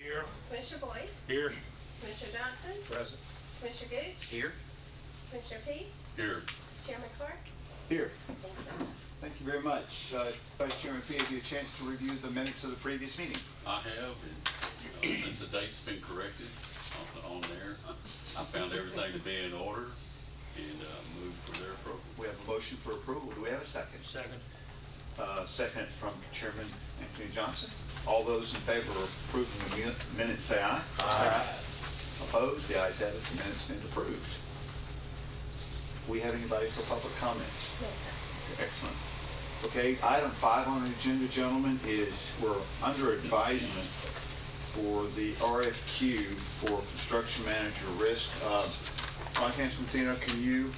Here. Commissioner Boyd, Here. Commissioner Johnson, Present. Commissioner Gooch, Here. Commissioner Peete, Here. Chairman Clark. Here. Thank you. Thank you very much. Vice Chairman P, have you a chance to review the minutes of the previous meeting? I have, and since the date's been corrected on there, I found everything to be in order and moved for their approval. We have a motion for approval. Do we have a second? Second. Second from Chairman Anthony Johnson. All those in favor of approving the minutes say aye. Aye. Opposed? The ayes have it. The minutes stand approved. We have anybody for public comment? Yes, sir. Excellent. Okay, item 5 on the agenda, gentlemen, is we're under advisement for the RFQ for construction manager risk. Ron Constantino, can you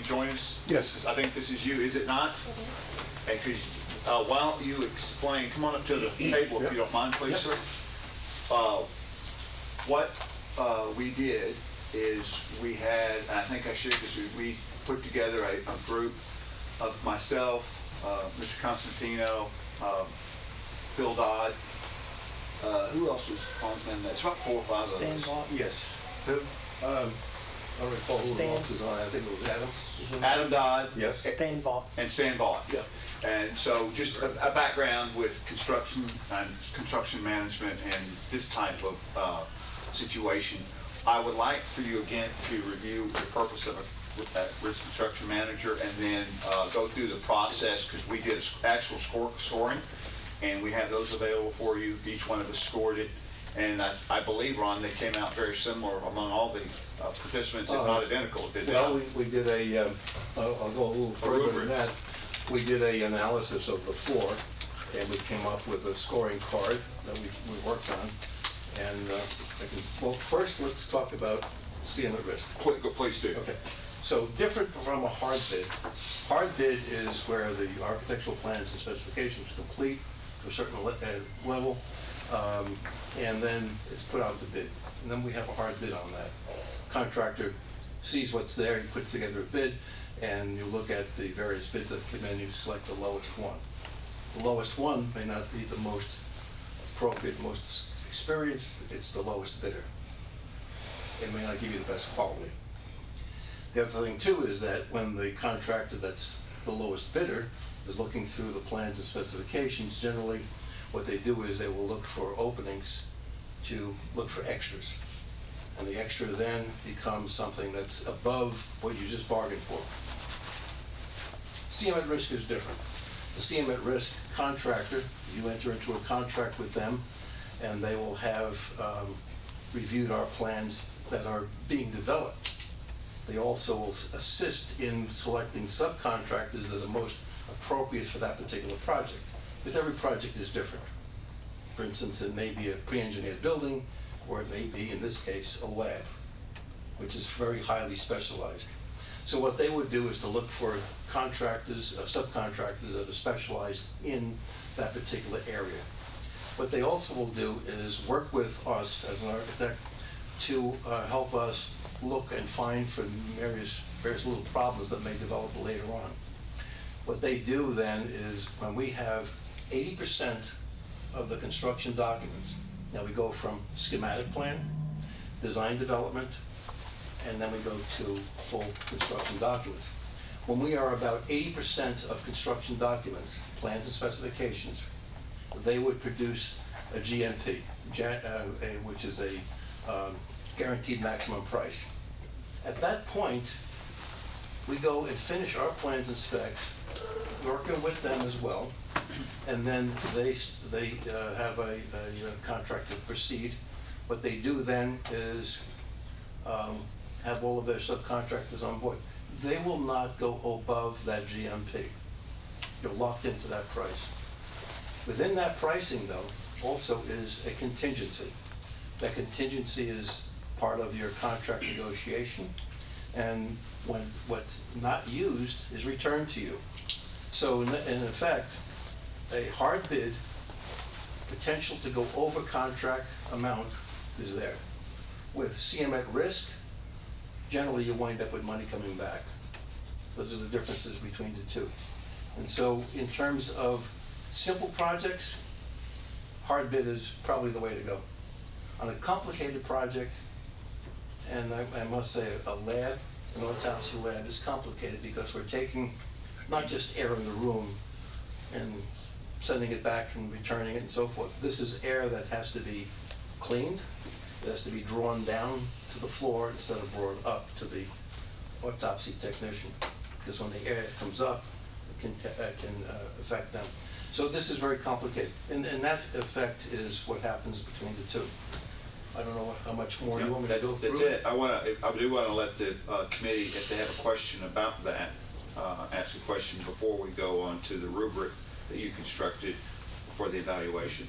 join us? Yes. I think this is you, is it not? It is. And why don't you explain, come on up to the table if you don't mind, please, sir. What we did is we had, I think I shared this, we put together a group of myself, Mr. Constantino, Phil Dodd, who else was on that? It's about 4 or 5 of us. Stan Vaught? Yes. Who? I don't recall who Stan. else was on it. I think it was Adam. Adam Dodd. Yes. Stan Vaught. And Stan Vaught. Yeah. And so just a background with construction and construction management and this type of situation. I would like for you again to review the purpose of a risk construction manager and then go through the process, because we did actual scoring and we have those available for you. Each one of us scored it. And I believe, Ron, they came out very similar among all the participants, if not identical. Did they Well, not? we did I'll go a little further than that. We did a analysis of the 4, and we came up with a scoring card that we worked on. And well, first let's talk about CMAR risk. Please do. Okay. So different from a hard bid. Hard bid is where the architectural plans and specifications complete to a certain level, and then it's put out to bid. And then we have a hard bid on that. Contractor sees what's there, he puts together a bid, and you look at the various bids that come in, you select the lowest one. The lowest one may not be the most appropriate, most experienced, it's the lowest bidder. It may not give you the best quality. The other thing too is that when the contractor that's the lowest bidder is looking through the plans and specifications, generally what they do is they will look for openings to look for extras. And the extra then becomes something that's above what you just bargained for. CM at risk is different. The CM at risk contractor, you enter into a contract with them and they will have reviewed our plans that are being developed. They also will assist in selecting subcontractors that are most appropriate for that particular project, because every project is different. For instance, it may be a pre-engineered building, or it may be, in this case, a lab, which is very highly specialized. So what they would do is to look for contractors, subcontractors that are specialized in that particular area. What they also will do is work with us as an architect to help us look and find for various little problems that may develop later on. What they do then is when we have 80% of the construction documents, now we go from schematic plan, design development, and then we go to full construction documents. When we are about 80% of construction documents, plans and specifications, they would produce a GMP, which is a guaranteed maximum price. At that point, we go and finish our plans and specs, working with them as well, and then they have a contract to proceed. What they do then is have all of their subcontractors on board. They will not go above that GMP. You're locked into that price. Within that pricing, though, also is a contingency. That contingency is part of your contract negotiation, and when what's not used is returned to you. So in effect, a hard bid, potential to go over contract amount is there. With CM at risk, generally you wind up with money coming back. Those are the differences between the two. And so in terms of simple projects, hard bid is probably the way to go. On a complicated project, and I must say, a lab, an autopsy lab is complicated because we're taking not just air in the room and sending it back and returning it and so forth. This is air that has to be cleaned, it has to be drawn down to the floor instead of brought up to the autopsy technician, because when the air comes up, it can affect them. So this is very complicated, and that effect is what happens between the two. I don't know how much more you want me to go through. That's it. I do want to let the committee, if they have a question about that, ask a question before we go on to the rubric that you constructed for the evaluation.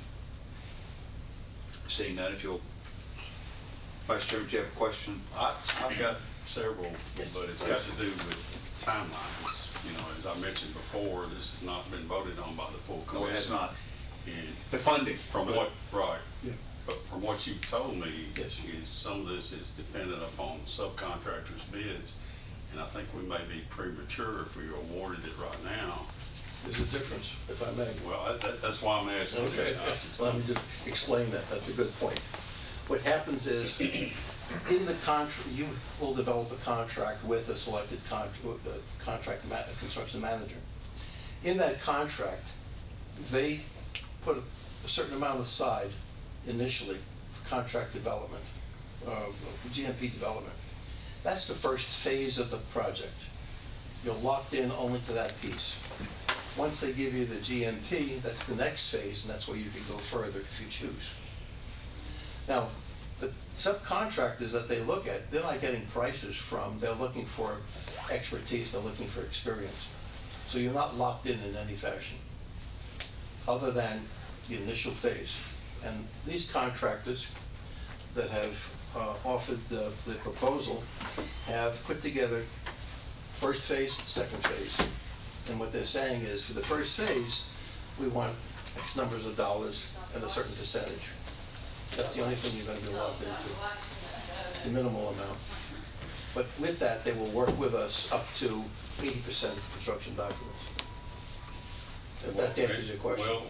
Seeing none, if you'll, Vice Chairman, do you have a question? I've got several, Yes. but it's got to do with timelines. You know, as I mentioned before, this has not been voted on by the full commission. No, it has not. And The funding. from what, right, Yeah. but from what you've told me, Yes. is some of this is dependent upon subcontractors' bids, and I think we may be premature if we awarded it right now. There's a difference, if I may. Well, that's why I'm asking. Okay, let me just explain that, that's a good point. What happens is, in the contract, you will develop a contract with a selected construction manager. In that contract, they put a certain amount aside initially for contract development, GMP development. That's the first phase of the project. You're locked in only to that piece. Once they give you the GMP, that's the next phase, and that's where you can go further if you choose. Now, the subcontractors that they look at, they're not getting prices from, they're looking for expertise, they're looking for experience. So you're not locked in any fashion, other than the initial phase. And these contractors that have offered the proposal have put together first phase, second phase. And what they're saying is, for the first phase, we want X numbers of dollars and a certain percentage. That's the only thing you're going to be locked into. It's a minimal amount. But with that, they will work with us up to 80% construction documents. If that answers your question. Well,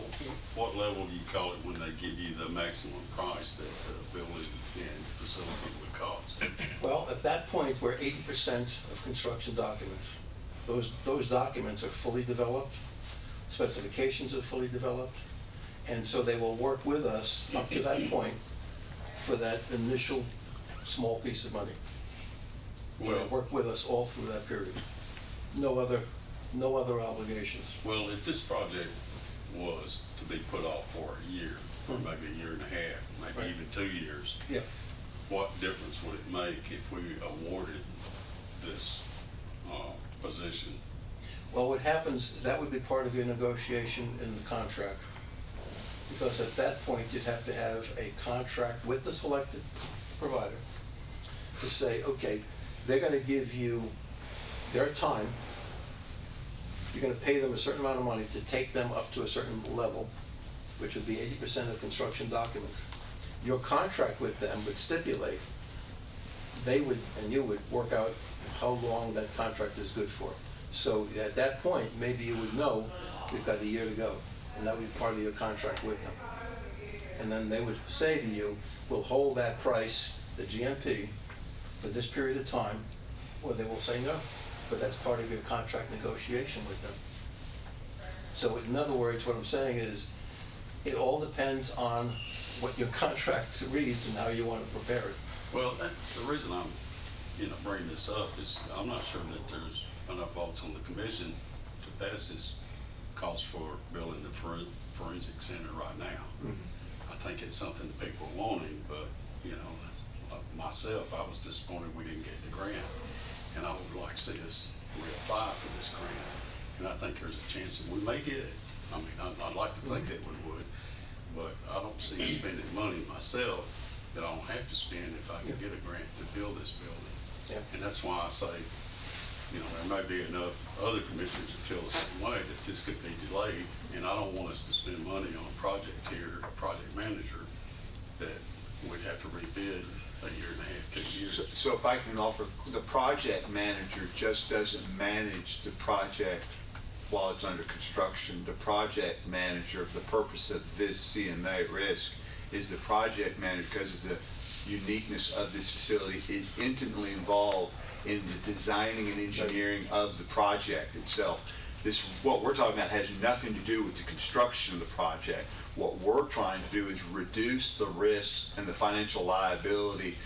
what level do you call it when they give you the maximum price that the building and facility would cost? Well, at that point, we're 80% of construction documents. Those documents are fully developed, specifications are fully developed, and so they will work with us up to that point for that initial small piece of money. They'll work with us all through that period. No other obligations. Well, if this project was to be put off for a year, or maybe a year and a half, maybe Right. even 2 years, Yeah. what difference would it make if we awarded this position? Well, what happens, that would be part of your negotiation in the contract. Because at that point, you'd have to have a contract with the selected provider to say, okay, they're going to give you their time. You're going to pay them a certain amount of money to take them up to a certain level, which would be 80% of construction documents. Your contract with them would stipulate, they would, and you would work out how long that contract is good for. So at that point, maybe you would know, we've got a year to go, and that would be part of your contract with them. And then they would say to you, we'll hold that price, the GMP, for this period of time, or they will say no. But that's part of your contract negotiation with them. So in other words, what I'm saying is, it all depends on what your contract reads and how you want to prepare it. Well, the reason I'm, bringing this up is I'm not sure that there's enough votes on the commission to pass this cost for building the forensic center right now. I think it's something that people are wanting, but, myself, I was disappointed we didn't get the grant. And I would like to see us reapply for this grant. And I think there's a chance that we may get it. I mean, I'd like to think that we would, but I don't see spending money myself that I don't have to spend if I can get a grant to build this building. Yeah. And that's why I say, there may be enough other commissioners that feel the same way, that this could be delayed. And I don't want us to spend money on a project here, a project manager, that we'd have to rebid a year and a half, 2 years. So if I can offer, the project manager just doesn't manage the project while it's under construction. The project manager, the purpose of this CMA risk is the project manager, because of the uniqueness of this facility, is intimately involved in the designing and engineering of the project itself. What we're talking about has nothing to do with the construction of the project. What we're trying to do is reduce the risk and the financial liability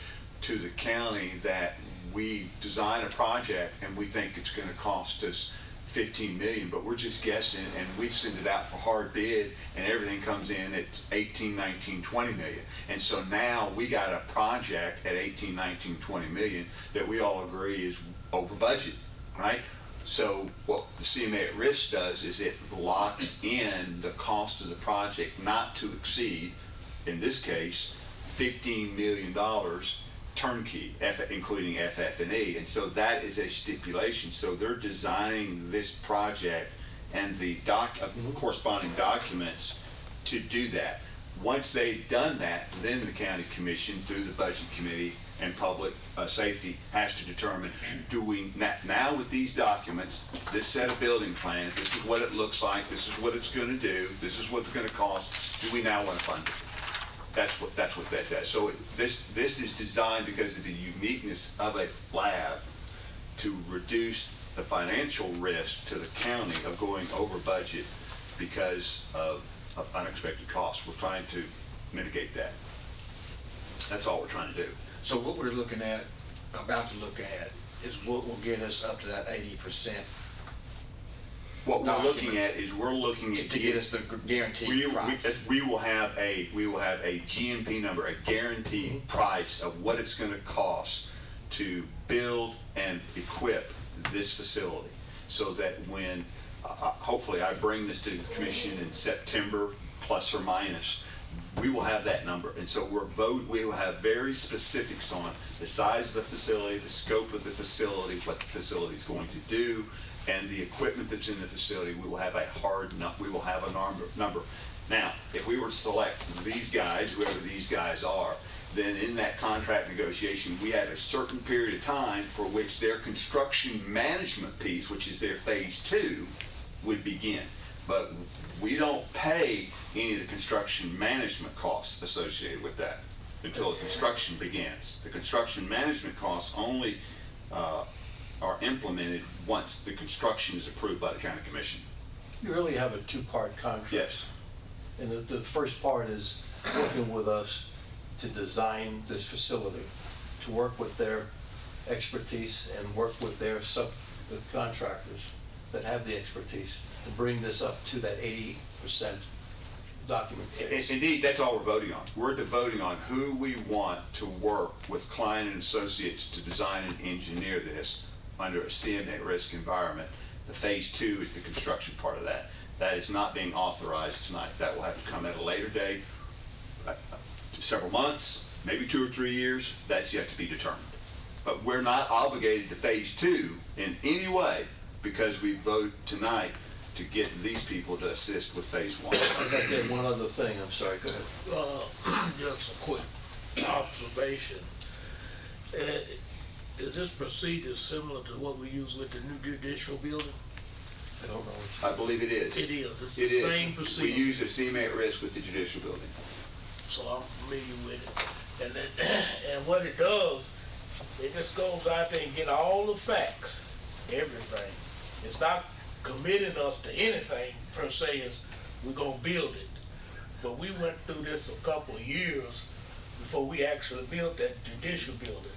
to the county that we design a project and we think it's going to cost us 15 million, but we're just guessing, and we send it out for hard bid and everything comes in at 18, 19, 20 million. And so now we got a project at 18, 19, 20 million that we all agree is over budget, right? So what the CMA at risk does is it locks in the cost of the project not to exceed, in this case, $15 million turnkey, including FF&E. And so that is a stipulation. So they're designing this project and the corresponding documents to do that. Once they've done that, then the county commission, through the budget committee and public safety, has to determine, do we, now with these documents, this set of building plans, this is what it looks like, this is what it's going to do, this is what it's going to cost, do we now want to fund it? That's what that does. So this is designed because of the uniqueness of a lab to reduce the financial risk to the county of going over budget because of unexpected costs. We're trying to mitigate that. That's all we're trying to do. So what we're looking at, about to look at, is what will get us up to that 80%. What we're looking at is To get us the guaranteed price. We will have a GMP number, a guaranteed price of what it's going to cost to build and equip this facility, so that when hopefully I bring this to the commission in September, plus or minus, we will have that number. And so we will have very specifics on the size of the facility, the scope of the facility, what the facility is going to do, and the equipment that's in the facility. We will have a we will have a number. Now, if we were to select these guys, whoever these guys are, then in that contract negotiation, we had a certain period of time for which their construction management piece, which is their phase 2, would begin. But we don't pay any of the construction management costs associated with that until the construction begins. The construction management costs only are implemented once the construction is approved by the county commission. You really have a two-part contract. Yes. And the first part is working with us to design this facility, to work with their expertise and work with their subcontractors that have the expertise to bring this up to that 80% document phase. Indeed, that's all we're voting on. We're voting on who we want to work with Klein and Associates to design and engineer this under a CMA risk environment. The phase 2 is the construction part of that. That is not being authorized tonight. That will have to come at a later date, several months, maybe 2 or 3 years. That's yet to be determined. But we're not obligated to phase 2 in any way because we vote tonight to get these people to assist with phase 1. I got that one other thing. I'm sorry, go ahead. Just a quick observation. Is this procedure similar to what we use with the new judicial building? I don't know. I believe it is. It is. It's It the is. same procedure. We use the CMA risk with the judicial building. So I'm familiar with it. And what it does, it just goes out there and get all the facts, everything. It's not committing us to anything per se, as we're gonna build it. But we went through this a couple of years before we actually built that judicial building.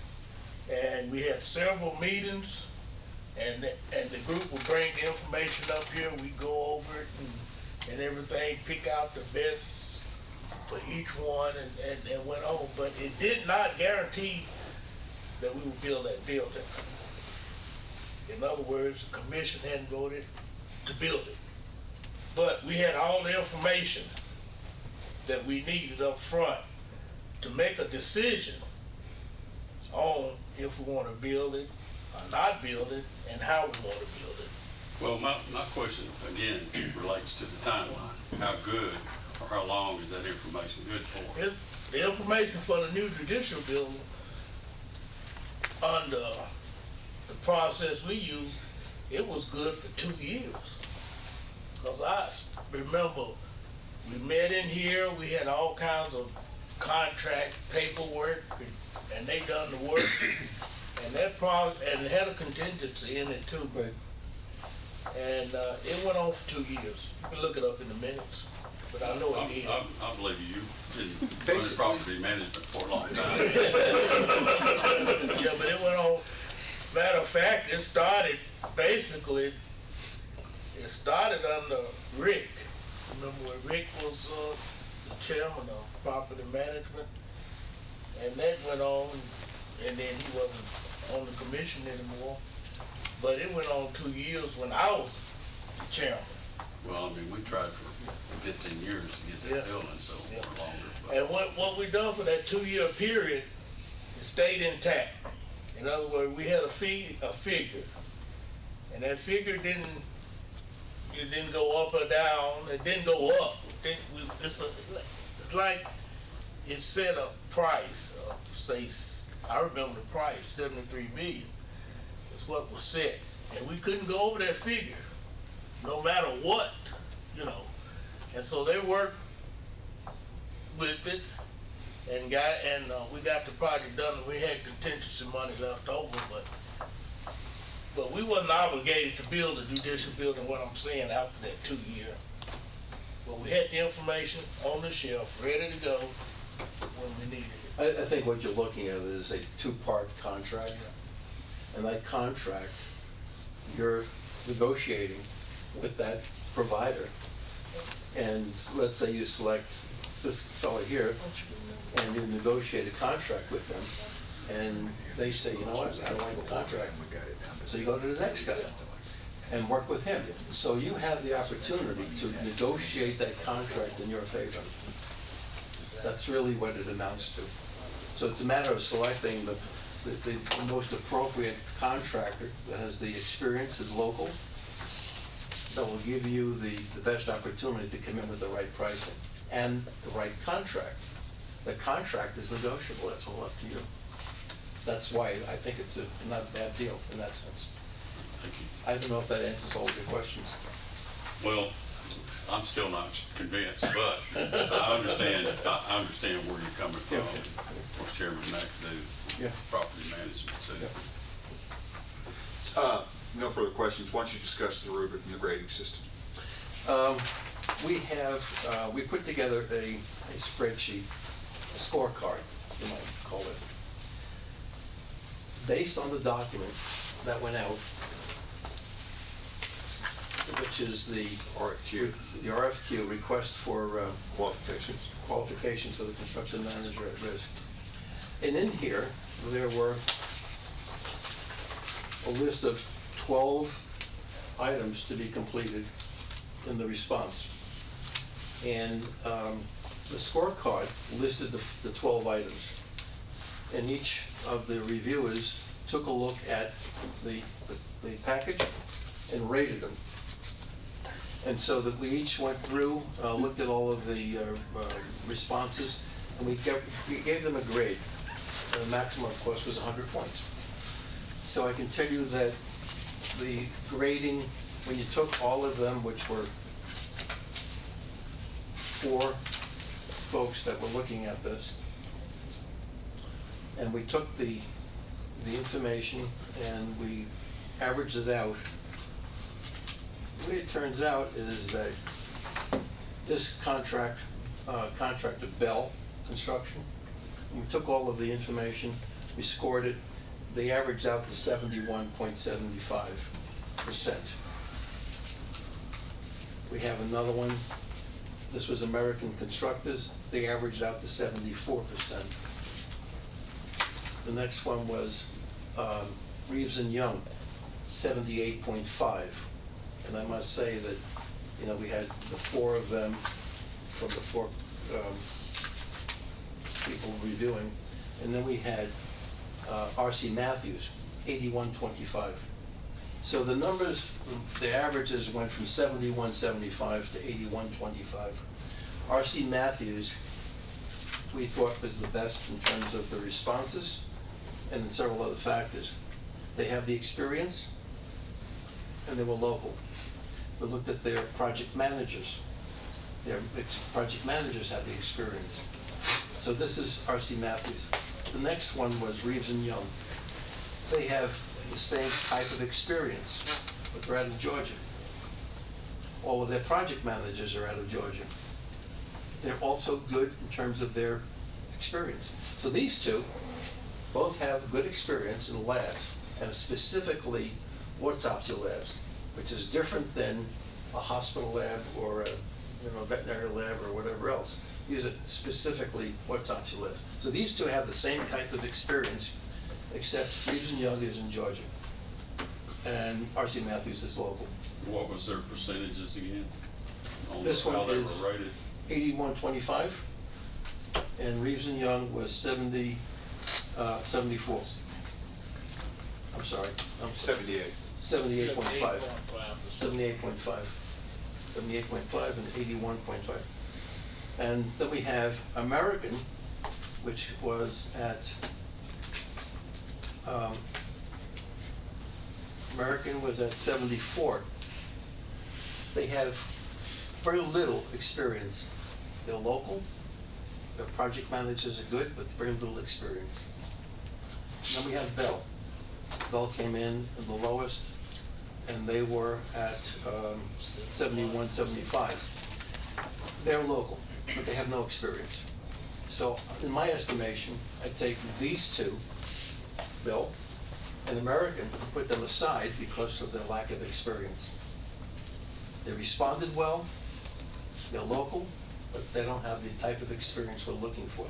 And we had several meetings, and the group would bring the information up here, we go over it and everything, pick out the best for each one and went on. But it did not guarantee that we would build that building. In other words, the commission hadn't voted to build it. But we had all the information that we needed up front to make a decision on if we want to build it or not build it and how we want to build it. Well, my question, again, relates to the timeline. How good or how long is that information good for? The information for the new judicial building, under the process we used, it was good for 2 years. Because I remember we met in here, we had all kinds of contract paperwork, and they done the work. And that project, and it had a contingency in it too. Right. And it went on for 2 years. You can look it up in the minutes, but I know it did. I believe you didn't run Basically- property management for a long time. Yeah, but it went on. Matter of fact, it started under Rick. Remember when Rick was the chairman of property management? And that went on, and then he wasn't on the commission anymore. But it went on 2 years when I was chairman. Well, I mean, we tried for 15 years to get Yeah. that building, so, Yeah. or longer. but- And what we done for that 2 year period, it stayed intact. In other words, we had a figure, and that figure didn't go up or down. It didn't go up. It's like it set a price of, say, I remember the price, 73 million. Is what was set, and we couldn't go over that figure, no matter what, you know. And so they worked with it, and we got the project done, and we had contingency money left over, but we wasn't obligated to build a judicial building, what I'm saying, after that 2 year. But we had the information on the shelf, ready to go when we needed it. I think what you're looking at is a two-part contract. And that contract, you're negotiating with that provider. And let's say you select this fellow here, and you negotiate a contract with them, and they say, you know what, I don't like the contract. So you go to the next guy and work with him. So you have the opportunity to negotiate that contract in your favor. That's really what it amounts to. So it's a matter of selecting the most appropriate contractor that has the experience, is local, that will give you the best opportunity to come in with the right pricing and the right contract. The contract is negotiable, that's all up to you. That's why I think it's not a bad deal in that sense. Thank you. I don't know if that answers all of your questions. Well, I'm still not convinced, but I understand where you're coming from. Yeah. What Chairman McAdoo, Yeah. property management, so. Yeah. No further questions. Why don't you discuss the rubric and the grading system? We put together a spreadsheet, a scorecard, you might call it, based on the document that went out, which is the RFQ. The RFQ, request for Qualifications. qualifications for the construction manager at risk. And in here, there were a list of 12 items to be completed in the response. And the scorecard listed the 12 items. And each of the reviewers took a look at the package and rated them. And so that we each went through, looked at all of the responses, and we gave them a grade. The maximum, of course, was 100 points. So I can tell you that the grading, when you took all of them, which were 4 folks that were looking at this, and we took the information and we averaged it out, the way it turns out is that this contractor, Bell Construction, we took all of the information, we scored it, they averaged out to 71.75%. We have another one, this was American Constructors, they averaged out to 74%. The next one was Reeves and Young, 78.5. And I must say that, you know, we had the 4 of them from the 4 people reviewing. And then we had R.C. Matthews, 81.25. So the numbers, the averages went from 71.75 to 81.25. R.C. Matthews, we thought was the best in terms of the responses and in several other factors. They have the experience and they were local. We looked at their project managers. Their project managers had the experience. So this is R.C. Matthews. The next one was Reeves and Young. They have the same type of experience, but they're out of Georgia. All of their project managers are out of Georgia. They're also good in terms of their experience. So these two both have good experience in labs, and specifically autopsy labs, which is different than a hospital lab or a veterinary lab or whatever else. These are specifically autopsy labs. So these two have the same type of experience, except Reeves and Young is in Georgia, and R.C. Matthews is local. What was their percentages again? On This one how they is were rated? 81-25, and Reeves and Young was 74. I'm sorry. 78. 78.5. 78.5. 78.5 and 81.5. And then we have American, which was at, American was at 74. They have very little experience. They're local, their project managers are good, but very little experience. And then we have Bell. Bell came in at the lowest, and they were at 71, 75. They're local, but they have no experience. So in my estimation, I take these two, Bell and American, and put them aside because of their lack of experience. They responded well, they're local, but they don't have the type of experience we're looking for.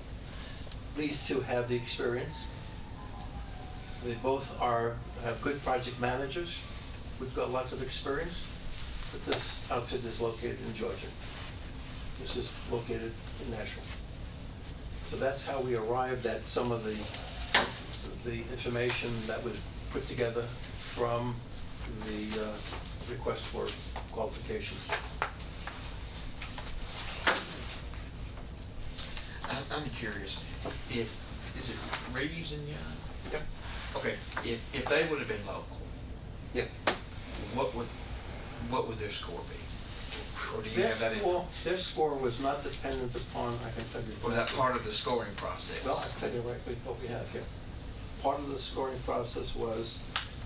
These two have the experience. They both have good project managers. We've got lots of experience, but this outfit is located in Georgia. This is located in Nashville. So that's how we arrived at some of the information that was put together from the request for qualifications. I'm curious, is it Reeves and Young? Yep. Okay, if they would have been local, Yep. what would their score be? Or do you Their have that? score, their score was not dependent upon, I can tell you. Was that part of the scoring process? Well, I'll tell you right what we have here. Part of the scoring process was,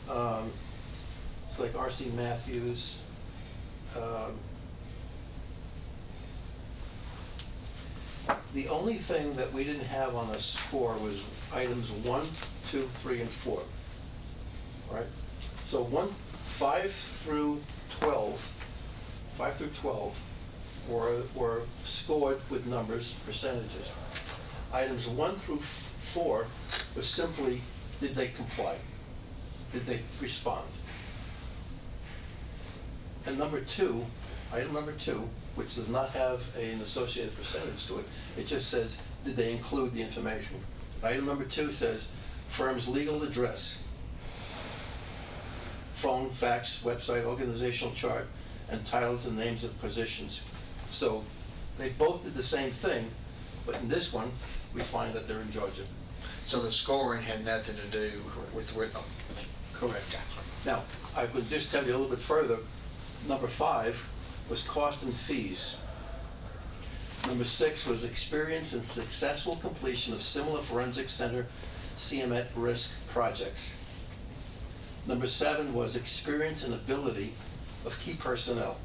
it's like R.C. Matthews, the only thing that we didn't have on a score was items 1, 2, 3, and 4. All right? So 5 through 12 were scored with numbers, percentages. Items 1 through 4 was simply, did they comply? Did they respond? And number 2, item number 2, which does not have an associated percentage to it, it just says, did they include the information? Item number 2 says, firm's legal address, phone, fax, website, organizational chart, and titles and names of positions. So they both did the same thing, but in this one, we find that they're in Georgia. So the scoring had nothing to do with oh, Correct. gotcha. Now, I would just tell you a little bit further. Number 5 was cost and fees. Number 6 was experience and successful completion of similar forensic center CMAR risk projects. Number 7 was experience and ability of key personnel.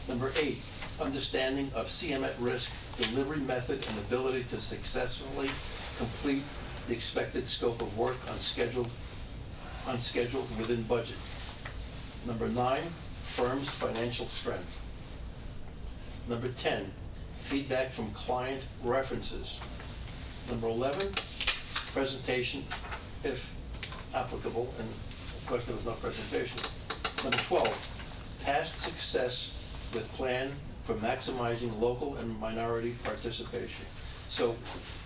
Number 8, understanding of CMAR risk delivery method and ability to successfully complete the expected scope of work on schedule within budget. Number 9, firm's financial strength. Number 10, feedback from client references. Number 11, presentation, if applicable, and of course there was no presentation. Number 12, past success with plan for maximizing local and minority participation. So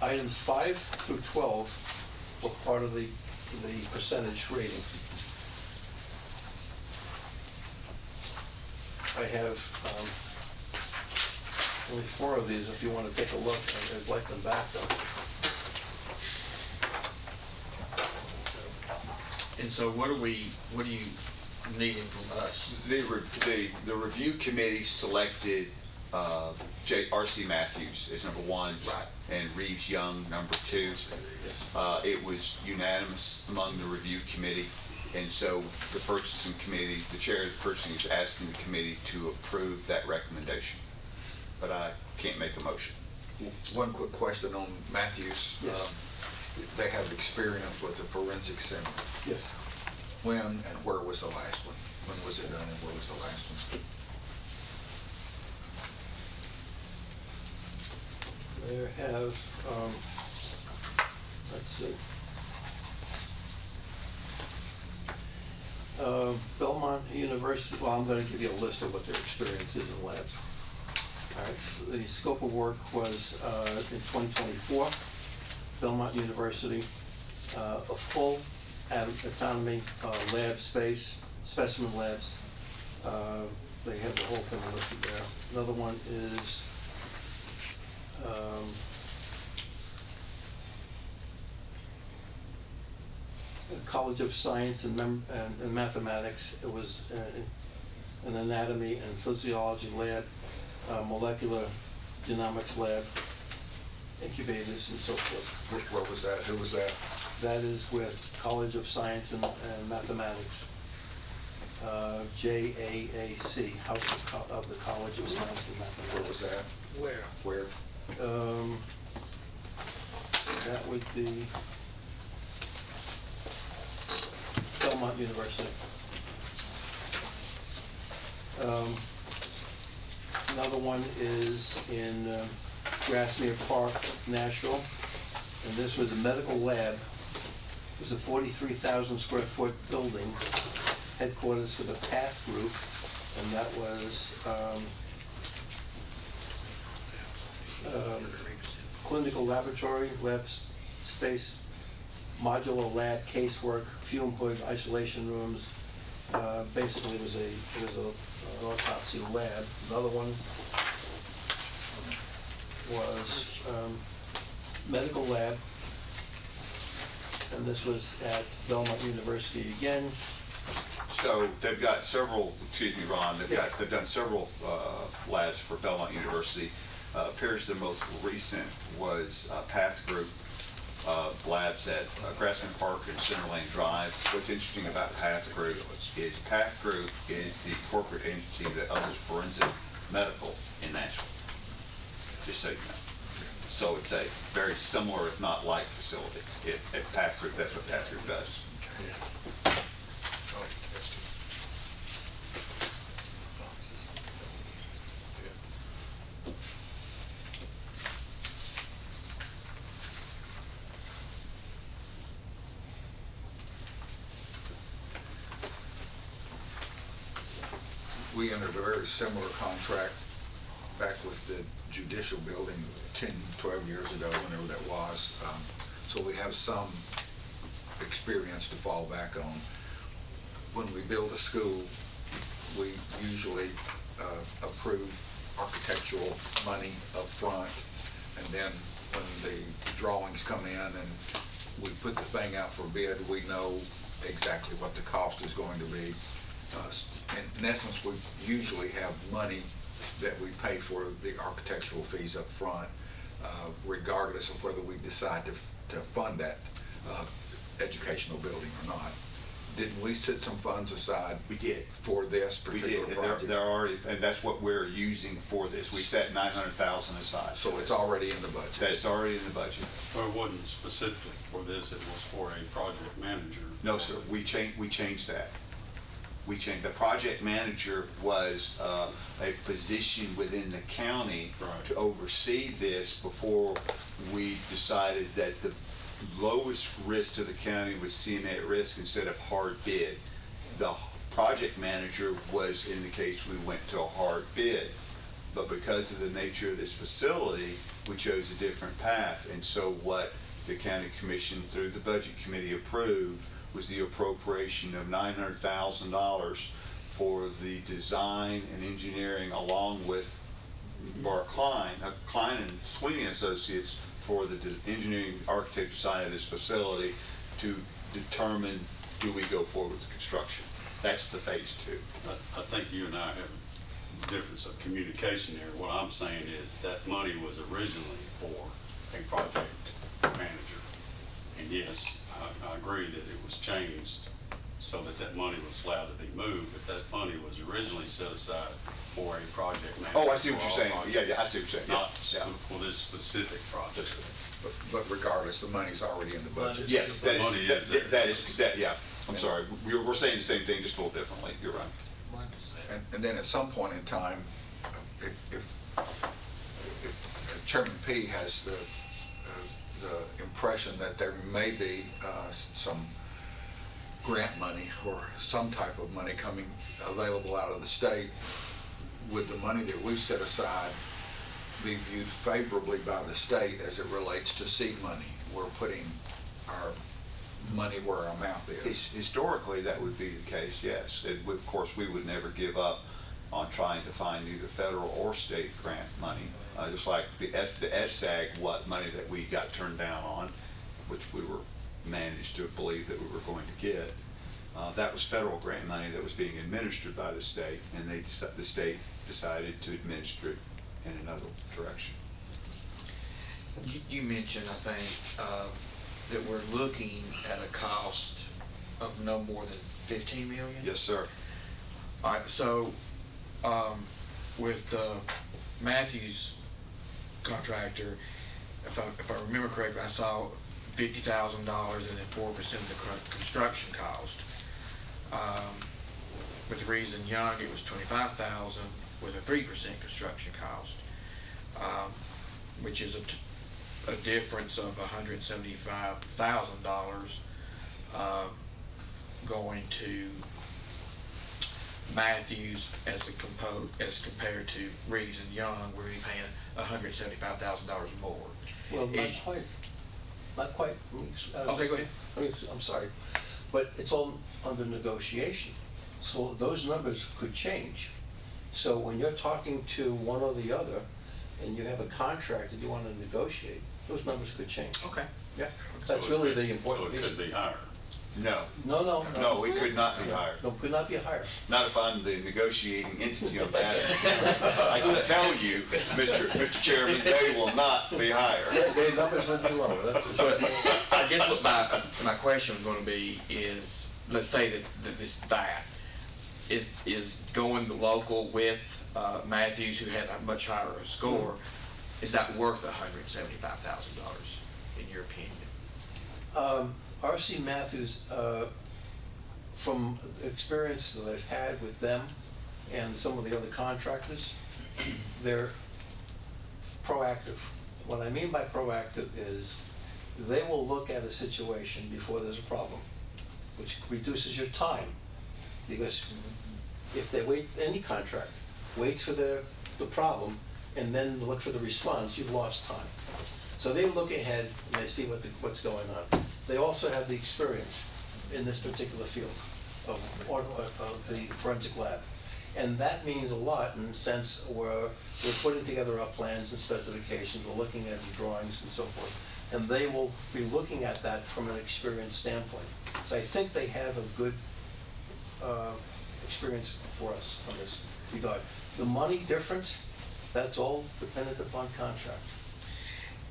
items 5 through 12 were part of the percentage rating. I have only 4 of these if you want to take a look. I'd like them back though. And so what are you needing from us? The review committee selected R.C. Matthews is number 1. Right. And Reeves Young, number 2. It was unanimous among the review committee. And so the purchasing committee, the chair of the purchasing is asking the committee to approve that recommendation. But I can't make a motion. One quick question on Matthews. Yes. They have experience with the forensic center. Yes. When and where was the last one? When was it done and where was the last one? They have, let's see. Belmont University, well, I'm going to give you a list of what their experience is in labs. All right. The scope of work was in 2024, Belmont University, a full autonomy lab space, specimen labs. They have the whole thing listed there. Another one is College of Science and Mathematics. It was an anatomy and physiology lab, molecular genomics lab, incubators and so forth. What was that? Who was that? That is with College of Science and Mathematics, JAAC, House of the College of Science and Mathematics. Where was that? Where? Where? That would be Belmont University. Another one is in Grassmere Park, Nashville, and this was a medical lab. It was a 43,000 square foot building, headquarters for the PATH group, and that was clinical laboratory, lab space, modular lab, casework, fume hood, isolation rooms. Basically, it was an autopsy lab. Another one was medical lab, and this was at Belmont University again. So they've got several, excuse me, Ron, they've done several labs for Belmont University. Appears the most recent was PATH Group labs at Grassman Park and Center Lane Drive. What's interesting about PATH Group is the corporate entity that owns Forensic Medical in Nashville, just so you know. So it's a very similar, if not like, facility. At PATH Group, that's what PATH Group does. We entered a very similar contract back with the judicial building 10, 12 years ago, whenever that was. So we have some experience to fall back on. When we build a school, we usually approve architectural money up front, and then when the drawings come in and we put the thing out for bid, we know exactly what the cost is going to be. In essence, we usually have money that we pay for the architectural fees up front, regardless of whether we decide to fund that educational building or not. Didn't we set some funds aside? We did. For this We particular did, project? and they're already, and that's what we're using for this. We set $900,000 aside. So it's already in the budget? That's already in the budget. Well, it wasn't specifically for this, it was for a project manager. No, sir, we changed that. We changed, the project manager was a position within the county Right. to oversee this before we decided that the lowest risk to the county was CMAR risk instead of hard bid. The project manager was in the case we went to a hard bid, but because of the nature of this facility, we chose a different path. And so what the county commission through the budget committee approved was the appropriation of $900,000 for the design and engineering, along with Bar Klein and Sweeney Associates, for the engineering architecture side of this facility to determine, do we go forward with the construction? That's the phase 2. I think you and I have difference of communication there. What I'm saying is that money was originally for a project manager. And yes, I agree that it was changed so that that money was allowed to be moved, but that money was originally set aside for a project manager. Oh, I see what for you're all saying. projects, Yeah, I see what you're saying. Yeah, Not yeah. for this specific project. But regardless, the money's already in the budget. Yes, that is, Money is there. yeah, I'm sorry, we're saying the same thing, just a little differently, you're right. And then at some point in time, if Chairman P has the impression that there may be some grant money or some type of money coming available out of the state, would the money that we've set aside be viewed favorably by the state as it relates to seed money? We're putting our money where our mouth is. Historically, that would be the case, yes. Of course, we would never give up on trying to find either federal or state grant money. Just like the SSAG, money that we got turned down on, which we were managed to believe that we were going to get. That was federal grant money that was being administered by the state, and the state decided to administer it in another direction. You mentioned, I think, that we're looking at a cost of no more than 15 million? Yes, sir. All right, so with Matthews contractor, if I remember correctly, I saw $50,000 and then 4% of the construction cost. With Rism Young, it was $25,000 with a 3% construction cost, which is a difference of $175,000 going to Matthews as compared to Rism Young, where we're paying $175,000 more. Well, not quite. Okay, go ahead. I'm sorry, but it's all under negotiation. So those numbers could change. So when you're talking to one or the other, and you have a contract that you want to negotiate, those numbers could change. Okay. Yeah, So that's it really could- the important So it piece. could be higher. No. No, it could not be higher. No, could not be higher. Not if I'm the negotiating entity on that. I can tell you, Mr. Chairman, they will not be higher. Yeah, the numbers would be lower, that's for But sure. I guess what my question was going to be is, let's say that is going the local with Matthews, who had a much higher score, is that worth $175,000 in your opinion? R.C. Matthews, from experience that I've had with them and some of the other contractors, they're proactive. What I mean by proactive is they will look at a situation before there's a problem, which reduces your time. Because if they wait, any contract waits for the problem and then look for the response, you've lost time. So they look ahead and they see what's going on. They also have the experience in this particular field of the forensic lab. And that means a lot in the sense where we're putting together our plans and specifications, we're looking at the drawings and so forth. And they will be looking at that from an experience standpoint. So I think they have a good experience for us on this regard. The money difference, that's all dependent upon contract.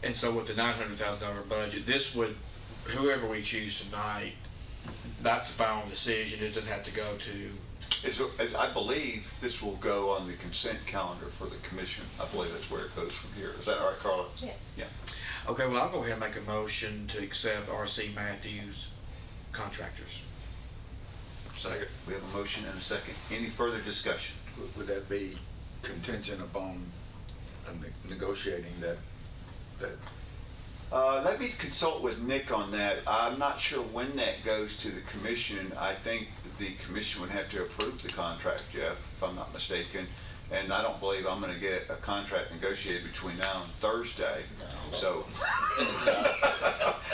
And so with the $900,000 budget, this would, whoever we choose tonight, that's the final decision. It doesn't have to go to. As I believe, this will go on the consent calendar for the commission. I believe that's where it goes from here. Is that all right, Carla? Yes. Yeah. Okay, well, I'll go ahead and make a motion to accept R.C. Matthews contractors. Second. We have a motion and a second. Any further discussion? Would that be contingent upon negotiating that? Let me consult with Nick on that. I'm not sure when that goes to the commission. I think the commission would have to approve the contract, Jeff, if I'm not mistaken. And I don't believe I'm going to get a contract negotiated between now and Thursday. So,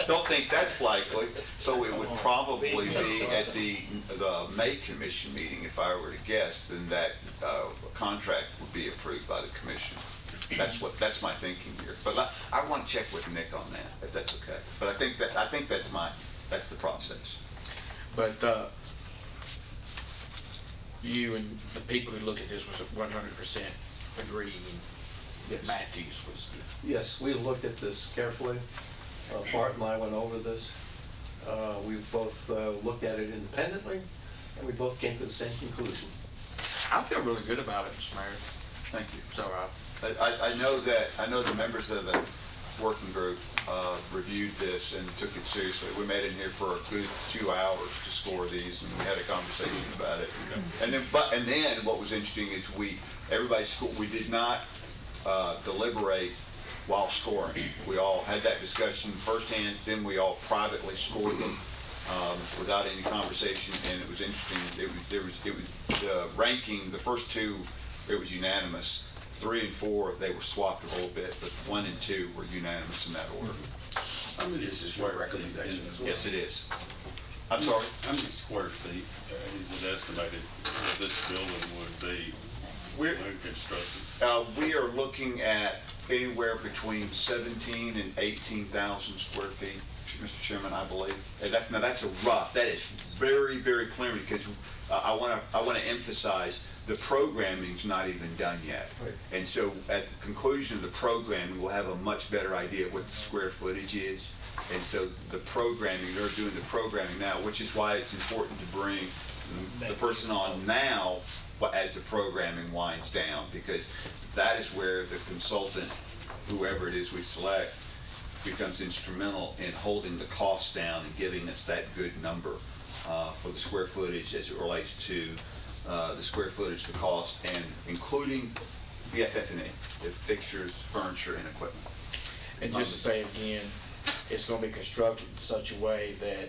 don't think that's likely. So it would probably be at the May commission meeting, if I were to guess, then that contract would be approved by the commission. That's my thinking here. But I want to check with Nick on that, if that's okay. But I think that's the process. But you and the people who look at this was 100% agreeing that Matthews was. Yes, we looked at this carefully. Bart and I went over this. We both looked at it independently, and we both came to the same conclusion. I feel really good about it, Mr. Mayor. Thank you. So, I know the members of the working group reviewed this and took it seriously. We met in here for a good 2 hours to score these, and we had a conversation about it. And then what was interesting is we did not deliberate while scoring. We all had that discussion firsthand, then we all privately scored them without any conversation, and it was interesting. It was the ranking, the first two, it was unanimous. 3 and 4, they were swapped a little bit, but 1 and 2 were unanimous in that order. How many is This is your recommendation as well. Yes, it is. I'm sorry? How many square feet is it estimated that this building would be We're- when constructed? We are looking at anywhere between 17 and 18,000 square feet, Mr. Chairman, I believe. And now that's that is very, very preliminary, because I want to emphasize the programming's not even done yet. Right. And so at the conclusion of the programming, we'll have a much better idea of what the square footage is. And so the programming, they're doing the programming now, which is why it's important to bring the person on now as the programming winds down, because that is where the consultant, whoever it is we select, becomes instrumental in holding the costs down and giving us that good number for the square footage as it relates to the square footage, the cost, and including the FF&E, the fixtures, furniture, and equipment. and just to say again, it's going to be constructed in such a way that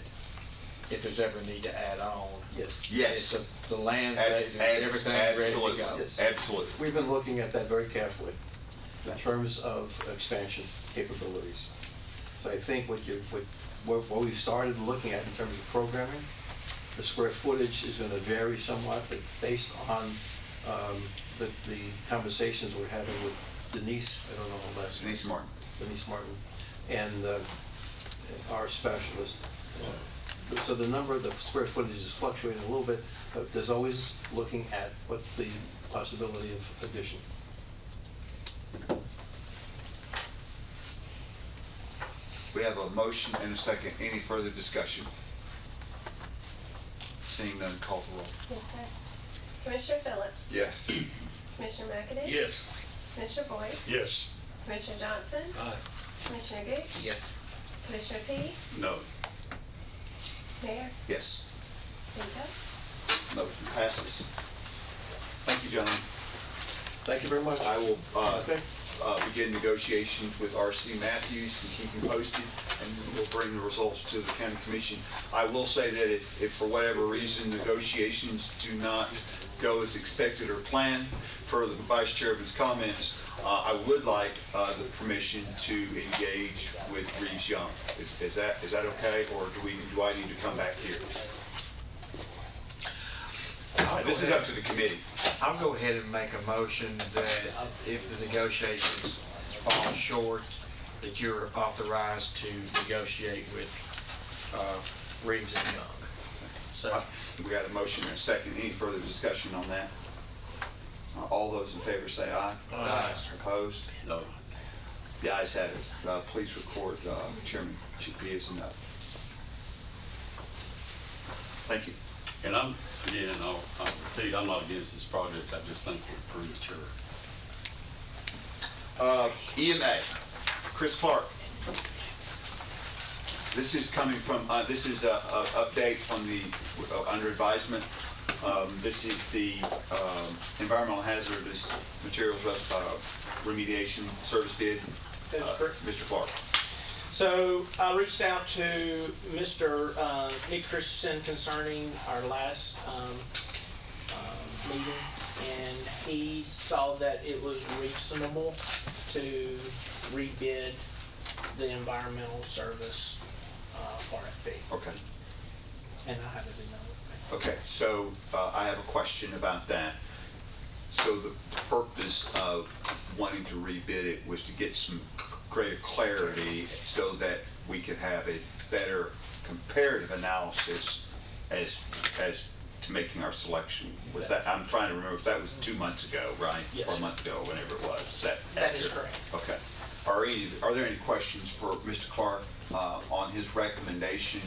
if there's ever a need to add on, Yes. the land, everything's ready to go. Absolutely. Absolutely. We've been looking at that very carefully in terms of expansion capabilities. So I think what we've started looking at in terms of programming, the square footage is going to vary somewhat, but based on the conversations we're having with Denise, I don't know her last name. Denise Martin, and our specialist. So the number of the square footage is fluctuating a little bit, but there's always looking at what's the possibility of addition. We have a motion and a second. Any further discussion? Seeing none, call the roll. Yes, sir. Commissioner Phillips? Yes. Commissioner McAdoo? Yes. Commissioner Boyd? Yes. Commissioner Johnson? Aye. Commissioner Gooch? Yes. Commissioner Pease? No. Mayor? Yes. Veto? Motion passes. Thank you, gentlemen. Thank you very much. I will Okay. begin negotiations with R.C. Matthews and keep you posted, and we'll bring the results to the county commission. I will say that if for whatever reason negotiations do not go as expected or planned, per the vice chairman's comments, I would like the permission to engage with Reeves Young. Is that okay, or do I need to come back here? This is up to the committee. I'll go ahead and make a motion that if the negotiations fall short, that you're authorized to negotiate with Reeves and Young. So, We got a motion and a second. Any further discussion on that? All those in favor say aye. Aye. Opposed? No. The ayes have it. Please record Chairman Chippy as a no. Thank you. And I'll repeat, I'm not against this project, I just think we're premature. EMA, Chris Clark. This is coming from, this is an update from the, under advisement. This is the environmental hazardous materials remediation service bid. That is correct. Mr. Clark. So I reached out to Mr. Nick Christensen concerning our last meeting, and he saw that it was reasonable to rebid the environmental service RFP, Okay. and I have it in there with me. Okay, so I have a question about that. So the purpose of wanting to rebid it was to get some greater clarity so that we could have a better comparative analysis as to making our selection. Was that, I'm trying to remember if that was 2 months ago, right? Yes. Or a month ago, whenever it was. Is that That is accurate? correct. Okay. Are there any questions for Mr. Clark on his recommendation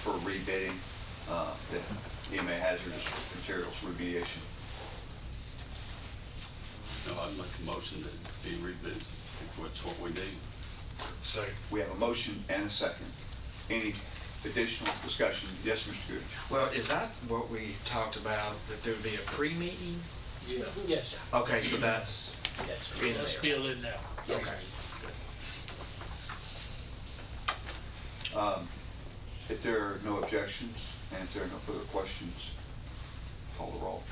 for rebidding the EMA hazardous materials remediation? No, I'd make a motion that be rebid, if that's what we need. Second. We have a motion and a second. Any additional discussion? Yes, Mr. Gooch? Well, is that what we talked about, that there would be a pre-meeting? Yeah, Yes, sir. Okay, so that's Yes, sir. in it's there. still in there. Yes, sir. If there are no objections and if there are no further questions, call the roll.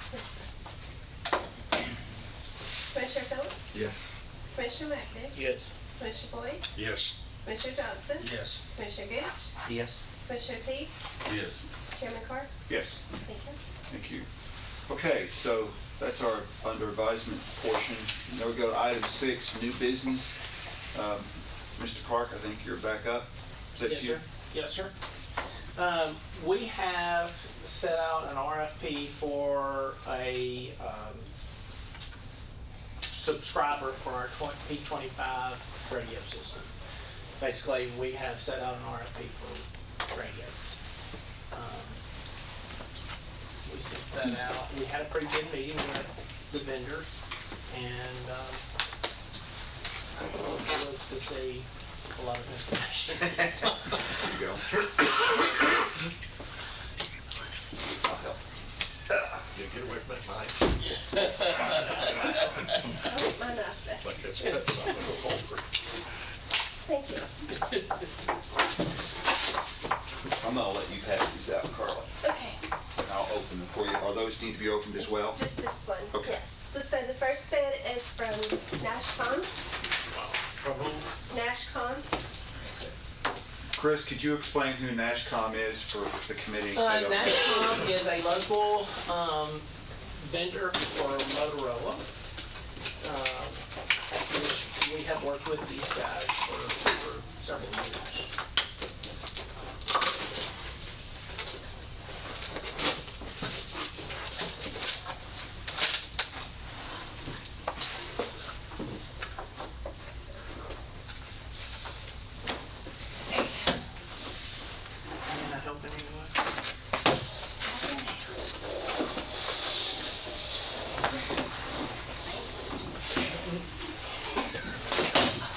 Commissioner Phillips? Yes. Commissioner McAdoo? Yes. Commissioner Boyd? Yes. Commissioner Johnson? Yes. Commissioner Gooch? Yes. Commissioner Peak? Yes. Chairman Carr? Yes. Thank you. Thank you. Okay, so that's our under advisement portion. Now we go to item 6, new business. Mr. Clark, I think you're back up. Is that Yes, you? sir. Yes, sir. We have set out an RFP for a subscriber for our P25 radio system. Basically, we have set out an RFP for radios. We sent that out. We had a pretty good meeting with the vendors, and I look to see a lot of information. There you go. I'll help. You get away from that knife. Oh, my knife back. Like that's something to hold for. Thank you. I'm gonna let you pass these out, Carla. Okay, And I'll open them for you. Are those need to be opened as well? just this one. Okay. Yes. So the first bid is from NashCon. From whom? NashCon. Chris, could you explain who NashCom is for the committee? I don't know. NashCom is a local vendor for Motorola, which we have worked with these guys for several years. Can I help in any way?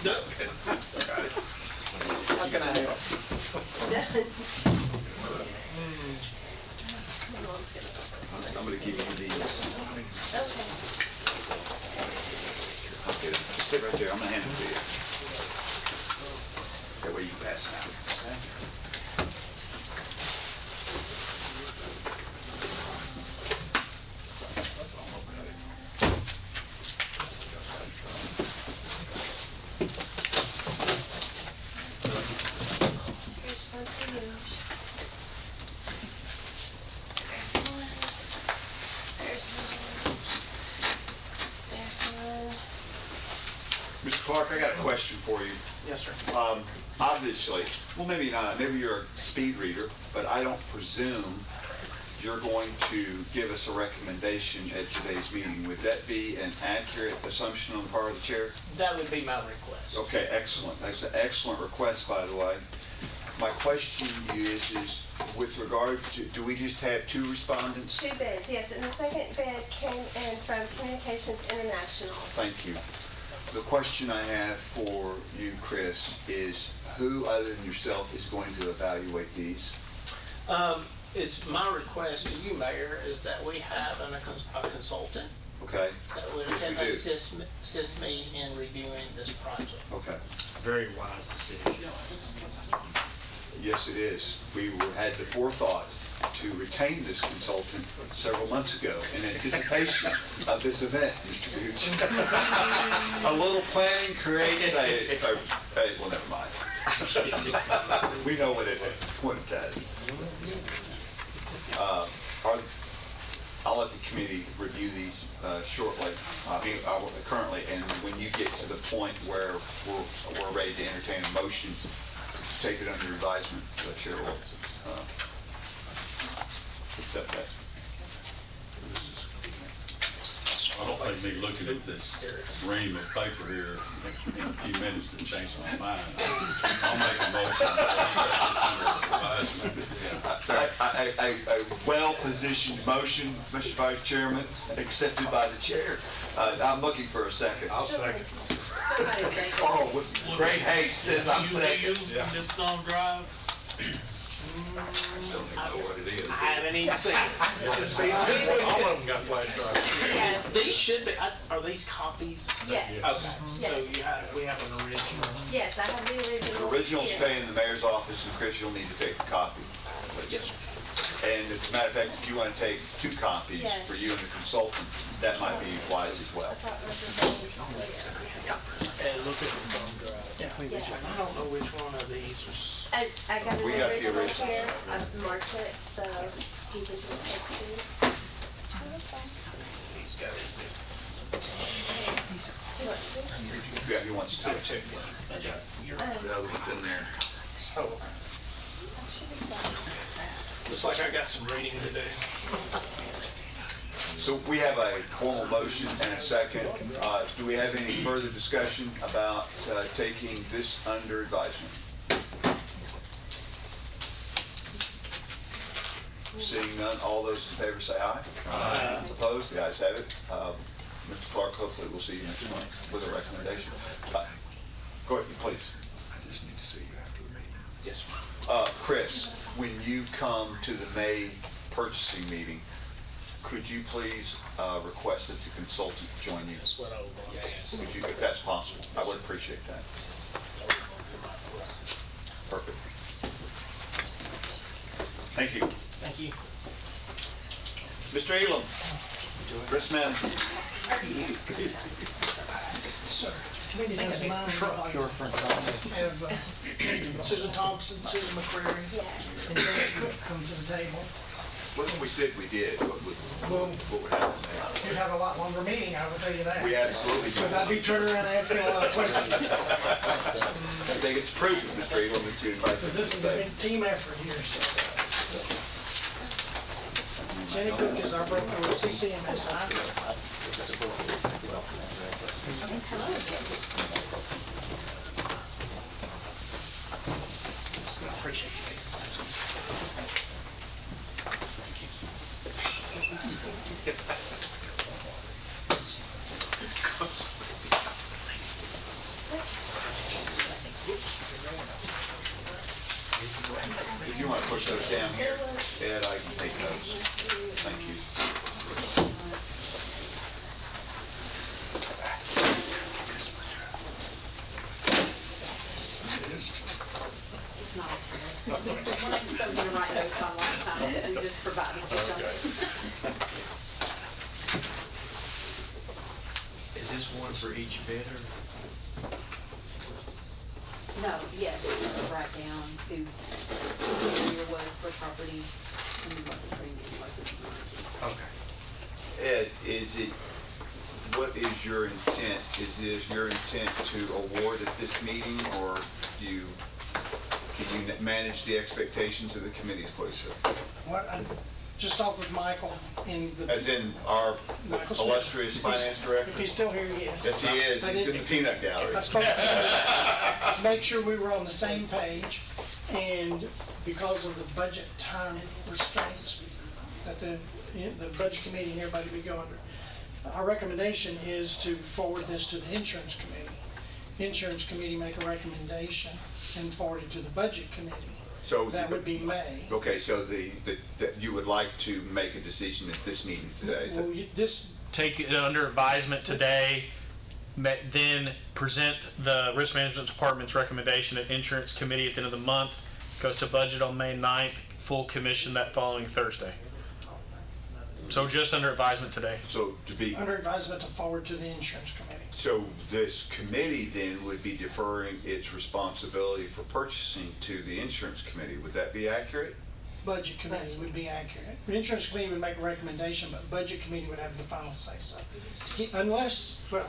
No. How can I help? I'm gonna give you these. Okay. I'll get it. Stay right there. I'm gonna hand it to you. That way you can pass it out. Here's one for you. There's one. There's one. There's one. Mr. Clark, I got a question for you. Yes, sir. Obviously, well, maybe not, maybe you're a speed reader, but I don't presume you're going to give us a recommendation at today's meeting. Would that be an accurate assumption on the part of the chair? That would be my request. Okay, excellent. That's an excellent request, by the way. My question to you is with regard to, do we just have 2 respondents? 2 bids, yes, and the second bid came in from Communications International. Thank you. The question I have for you, Chris, is who other than yourself is going to evaluate these? It's my request to you, Mayor, is that we have a consultant Okay? that would Yes, we do. assist me in reviewing this project. Okay. Very wise decision. Yes, it is. We had the forethought to retain this consultant several months ago in anticipation of this event, Mr. Gooch. A little planning creates well, never mind. We know what it does. I'll let the committee review these shortly, currently, and when you get to the point where we're ready to entertain a motion to take it under advisement, the chair will accept that. I don't think me looking at this ream of paper here in a few minutes to change my mind. I'll make a motion. A well-positioned motion, Mr. Vice Chairman, accepted by the chair. I'm looking for a second. I'll second. Oh, with great haste, says I'm second. Yeah. This thumb drive? Don't even know what it is. I haven't even seen it. All of them got flash drives. Yeah, these should be, are these copies? Yes. Okay, Yes. so we have an original. Yes, I have the originals. Originals here. stay in the mayor's office, and Chris, you'll need to take a copy. Yes, sir. And as a matter of fact, if you want to take 2 copies Yes. for you and the consultant, that might be wise as well. I thought it was the And look at the thumb drive. I don't know which one of these was. I got an We got the original original. here. I've marked it, so you can just take two. He's got it. Yeah, he wants to. You're The other one's in there. Oh. Looks like I got some reading to do. So we have a formal motion and a second. Do we have any further discussion about taking this under advisement? Seeing none, all those in favor say aye. Aye. Opposed? The ayes have it. Mr. Clark, hopefully we'll see you next month with a recommendation. Go ahead, please. I just need to see you after the meeting. Yes. Chris, when you come to the May purchasing meeting, could you please request that the consultant join you? That's what I was going to ask. Would you, if that's possible? I would appreciate that. Perfect. Thank you. Thank you. Mr. Elam, risk management. Committee doesn't mind. Have Susan Thompson, Susan McCreary, Yes. and Jerry Cook come to the table. What we said we did, what would happen now? You'd have a lot longer meeting, I will tell you that. We absolutely do. Because I'd be turning around asking a lot of questions. I think it's prudent, Mr. Elam, that you invite them Because to this the is a table. big team effort here, so. Jenny Cook is our broker with CCMSI. Appreciate you. If you want to push those down here, Ed, I can take those. Thank you. Well, I just don't want to write notes on last time, so we just provided you something. Is this one for each bidder? No, yes, write down who the year was for property and what the premium was. Okay. Ed, what is your intent? Is it your intent to award at this meeting, or can you manage the expectations of the committees, please, sir? What, I just talked with Michael in the. As in our Michael Smith. illustrious finance director? If he's still here, yes. Yes, he is. He's in the peanut gallery. I spoke to him to make sure we were on the same page, and because of the budget time restraints that the budget committee and everybody be going under, our recommendation is to forward this to the insurance committee. The insurance committee make a recommendation and forward it to the budget committee. So That would be May. Okay, so that you would like to make a decision at this meeting today? Is that- Well, this, Take it under advisement today, then present the Risk Management Department's recommendation at Insurance Committee at the end of the month, goes to budget on May 9th, full commission that following Thursday. So just under advisement today. So to be, under advisement to forward to the insurance committee. so this committee then would be deferring its responsibility for purchasing to the insurance committee. Would that be accurate? Budget committee would be accurate. The insurance committee would make a recommendation, but budget committee would have the final say-so. Unless, well,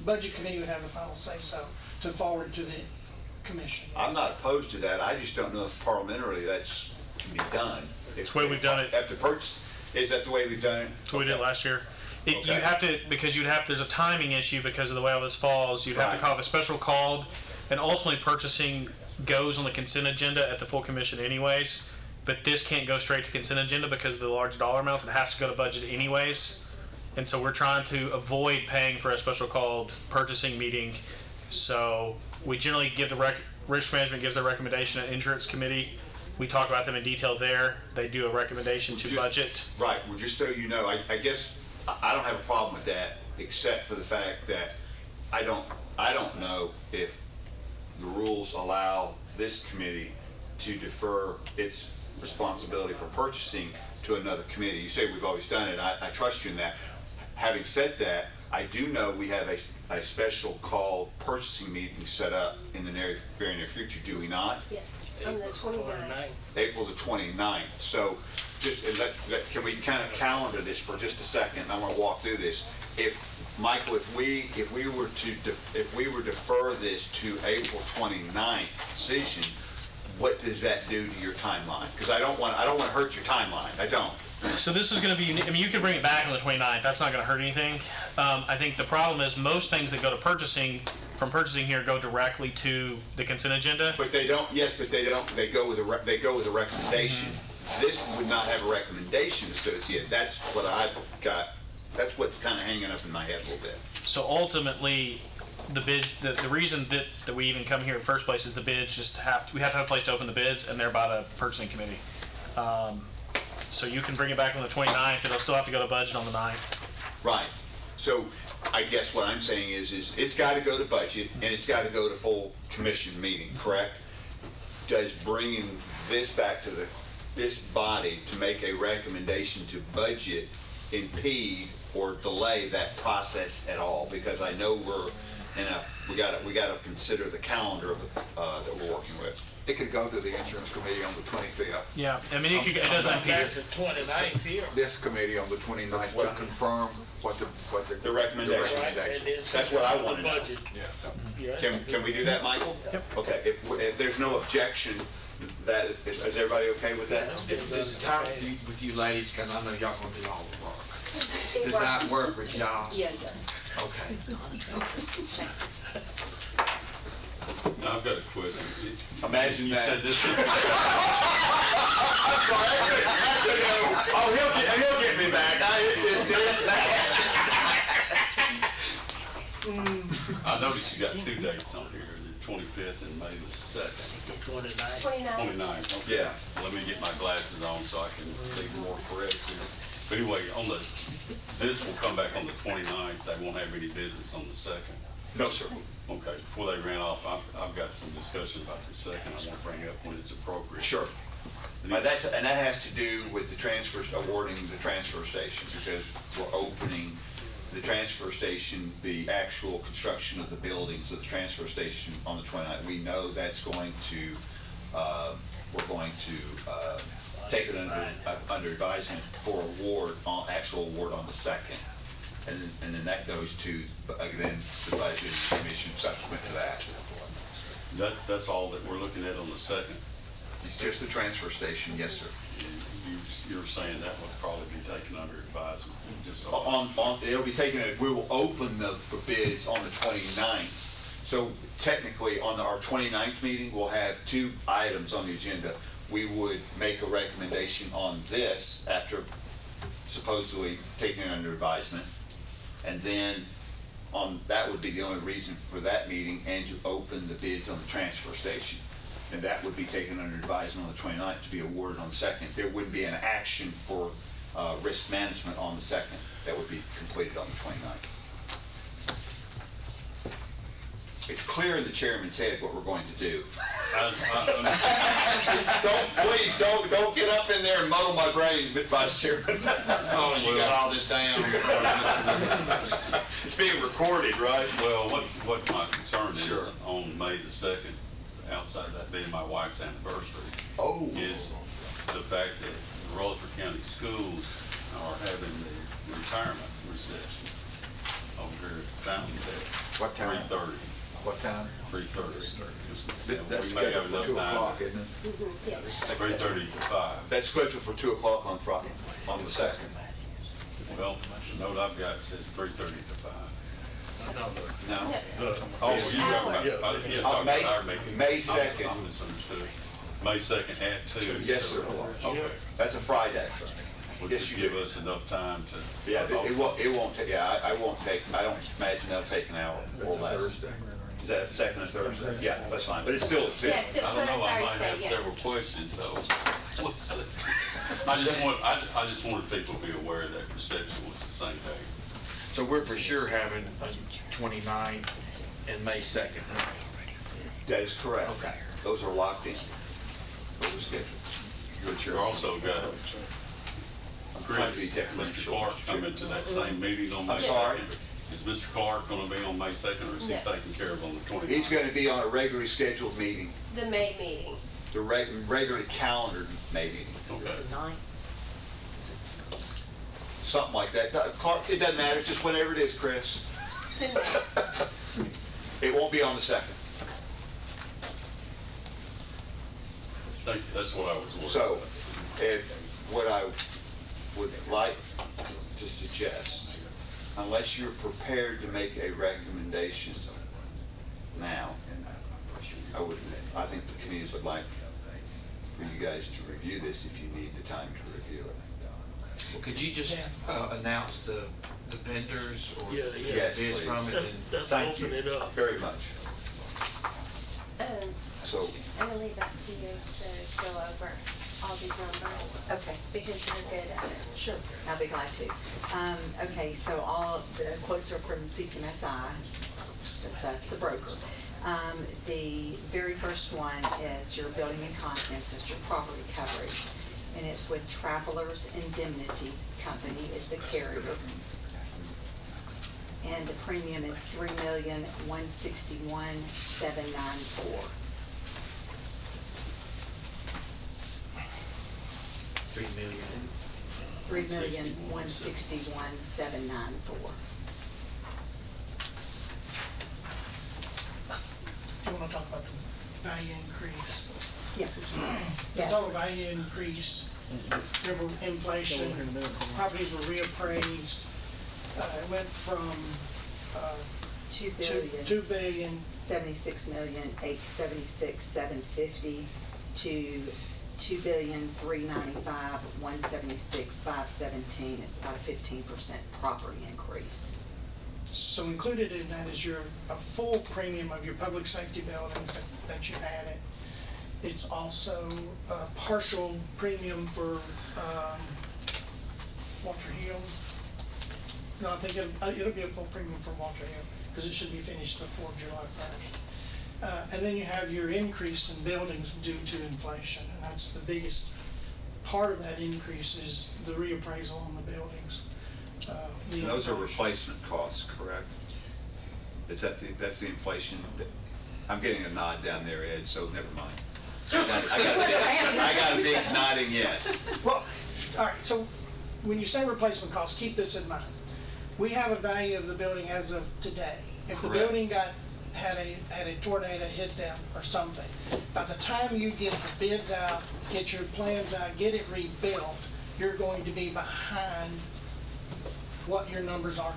budget committee would have the final say-so to forward to the commission. I'm not opposed to that. I just don't know if parliamentary that's can be done. That's the way we've done it. After purchase, is that the way we've done it? That's what we did last year. You Okay. have to, because there's a timing issue because of the way all this falls. You'd have to Right. call a special call, and ultimately purchasing goes on the consent agenda at the full commission anyways. But this can't go straight to consent agenda because of the large dollar amounts. It has to go to budget anyways. And so we're trying to avoid paying for a special called purchasing meeting. So we generally give risk management gives their recommendation at insurance committee. We talk about them in detail there. They do a recommendation to budget. Right, well, just so you know, I guess I don't have a problem with that, except for the fact that I don't know if the rules allow this committee to defer its responsibility for purchasing to another committee. You say we've always done it, I trust you in that. Having said that, I do know we have a special call purchasing meeting set up in the very near future, do we not? Yes, on the 29th. April the 29th. So just can we kind of calendar this for just a second? I want to walk through this. If Michael, if we were to defer this to April 29th decision, what does that do to your timeline? Because I don't want to hurt your timeline. I don't. So this is going to be, I mean, you can bring it back on the 29th. That's not going to hurt anything. I think the problem is most things that go to purchasing, from purchasing here, go directly to the consent agenda. But they don't. Yes, but they don't. They go with a recommendation. This would not have a recommendation associated. That's what I've got. That's what's kind of hanging up in my head a little bit. So ultimately, the bid, the reason that we even come here in the first place is the bids we have to have a place to open the bids, and they're by the purchasing committee. So you can bring it back on the 29th. It'll still have to go to budget on the 9th. Right. So I guess what I'm saying is it's got to go to budget and it's got to go to full commission meeting, correct? Does bringing this back to this body to make a recommendation to budget impede or delay that process at all? Because I know we got to consider the calendar that we're working with. It could go to the insurance committee on the 25th. Yeah, I mean, it doesn't impede That's it. the 29th here. This committee on the 29th to confirm what the recommendation. Right, and then That's what I want to know. budget. Yeah. Yeah. Can we do that, Michael? Yep. Okay, if there's no objection, is everybody okay with that? Does it talk with you ladies, because I know y'all gonna do all the work. It Does works. that work with y'all? Yes, sir. Okay. Now, I've got a question. Imagine You that. said this. I'm sorry, I couldn't go. Oh, he'll get me back. I noticed you got two dates on here, the 25th and May the 2nd. The 29th. 29th. 29th, okay. Yeah. Let me get my glasses on so I can be more correct here. But anyway, this will come back on the 29th. They won't have any business on the 2nd. No, sir. Okay, before they ran off, I've got some discussion about the 2nd I want to bring up when it's appropriate. Sure. And that has to do with the awarding the transfer station, because we're opening the transfer station, the actual construction of the buildings of the transfer station on the 29th. We know that's going to, we're going to take it under advisement for actual award on the 2nd. And then that goes to, then the budget commission subsequent to that. That's all that we're looking at on the 2nd. It's just the transfer station, yes, sir. You're saying that would probably be taken under advisement, just so. It'll be taken, we will open the bids on the 29th. So technically, on our 29th meeting, we'll have two items on the agenda. We would make a recommendation on this after supposedly taking it under advisement. And then that would be the only reason for that meeting, and to open the bids on the transfer station. And that would be taken under advisement on the 29th to be awarded on the 2nd. There wouldn't be an action for risk management on the 2nd. That would be completed on the 29th. It's clear in the chairman's head what we're going to do. Please don't get up in there and muddle my brain, Vice Chairman. Oh, you got all this down. It's being recorded, right? Well, what my concern is, Sure. on May the 2nd, outside that being my wife's anniversary, Oh. is the fact that the Rutherford County Schools are having the retirement reception over here at Fountain's Head. What time? 3:30. What time? 3:30. That's We may have scheduled for enough 2 time. o'clock, isn't it? Yes. 3:30 to 5. That's scheduled for 2 o'clock on Friday, on the 2nd. Well, the note I've got says 3:30 to 5. No. Oh, you're talking Yeah. about, you're talking May- about our meeting. May 2nd. I misunderstood. May 2nd at 2. Yes, sir. Okay. That's a Friday. Which Yes, would you give do. us enough time to. Yeah, it won't take, yeah, I won't take, I don't imagine that'll take an hour or That's a less. Thursday. Is that a second or Thursday? Yeah, that's fine, but it's still, Yes, it was I on don't a know, I might Thursday, have yes. several questions, so we'll see. I just wanted people to be aware that reception was the same day. So we're for sure having a 29th and May 2nd. that is correct. Okay. Those are locked in. Those are scheduled. But you also got trying to be Chris, definitely Mr. sure. Clark coming to that same meeting on May I'm 2nd. sorry? Is Mr. Clark gonna be on May 2nd, or is he No. taken care of on the 29th? He's going to be on a regularly scheduled meeting, The May meeting. the regularly calendared May meeting, Okay. something like that. Clark, it doesn't matter, just whenever it is, Chris. The May. It won't be on the 2nd. Thank you, that's what I was worried So, about. what I would like to suggest, unless you're prepared to make a recommendation now, I think the committee would like for you guys to review this if you need the time to review it. Could you just announce the vendors or Yeah, the yeah. Yes, bids please. from it? and- Let's Thank you open it up. very much. Um, So, I'm gonna leave that to you to go over all these numbers. Okay. Because you're good at it. Sure, I'll be glad to. Okay, so all the quotes are from CCMSI, that's the broker. The very first one is your building and contents, that's your property coverage. And it's with Travelers Indemnity Company is the carrier. And the premium is $3,161,794. 3 million. $3,161,794. Do you want to talk about the value increase? Yeah. The total value increase, remember inflation, properties were reappraised. It went from $2 2 billion, $76,876,750 to $2,395,176,517. It's about a 15% property increase. so included in that is a full premium of your public safety buildings that you added. It's also a partial premium for Walter Hill. No, I think it'll be a full premium for Walter Hill because it should be finished before July 1st. And then you have your increase in buildings due to inflation, and that's the biggest part of that increase is the reappraisal on the buildings. those are replacement costs, correct? That's the inflation? I'm getting a nod down there, Ed, so never mind. I got a big nodding yes. Well, all right, so when you say replacement costs, keep this in mind. We have a value of the building as of today. If the Correct. building had a tornado hit them or something, by the time you get the bids out, get your plans out, get it rebuilt, you're going to be behind what your numbers are,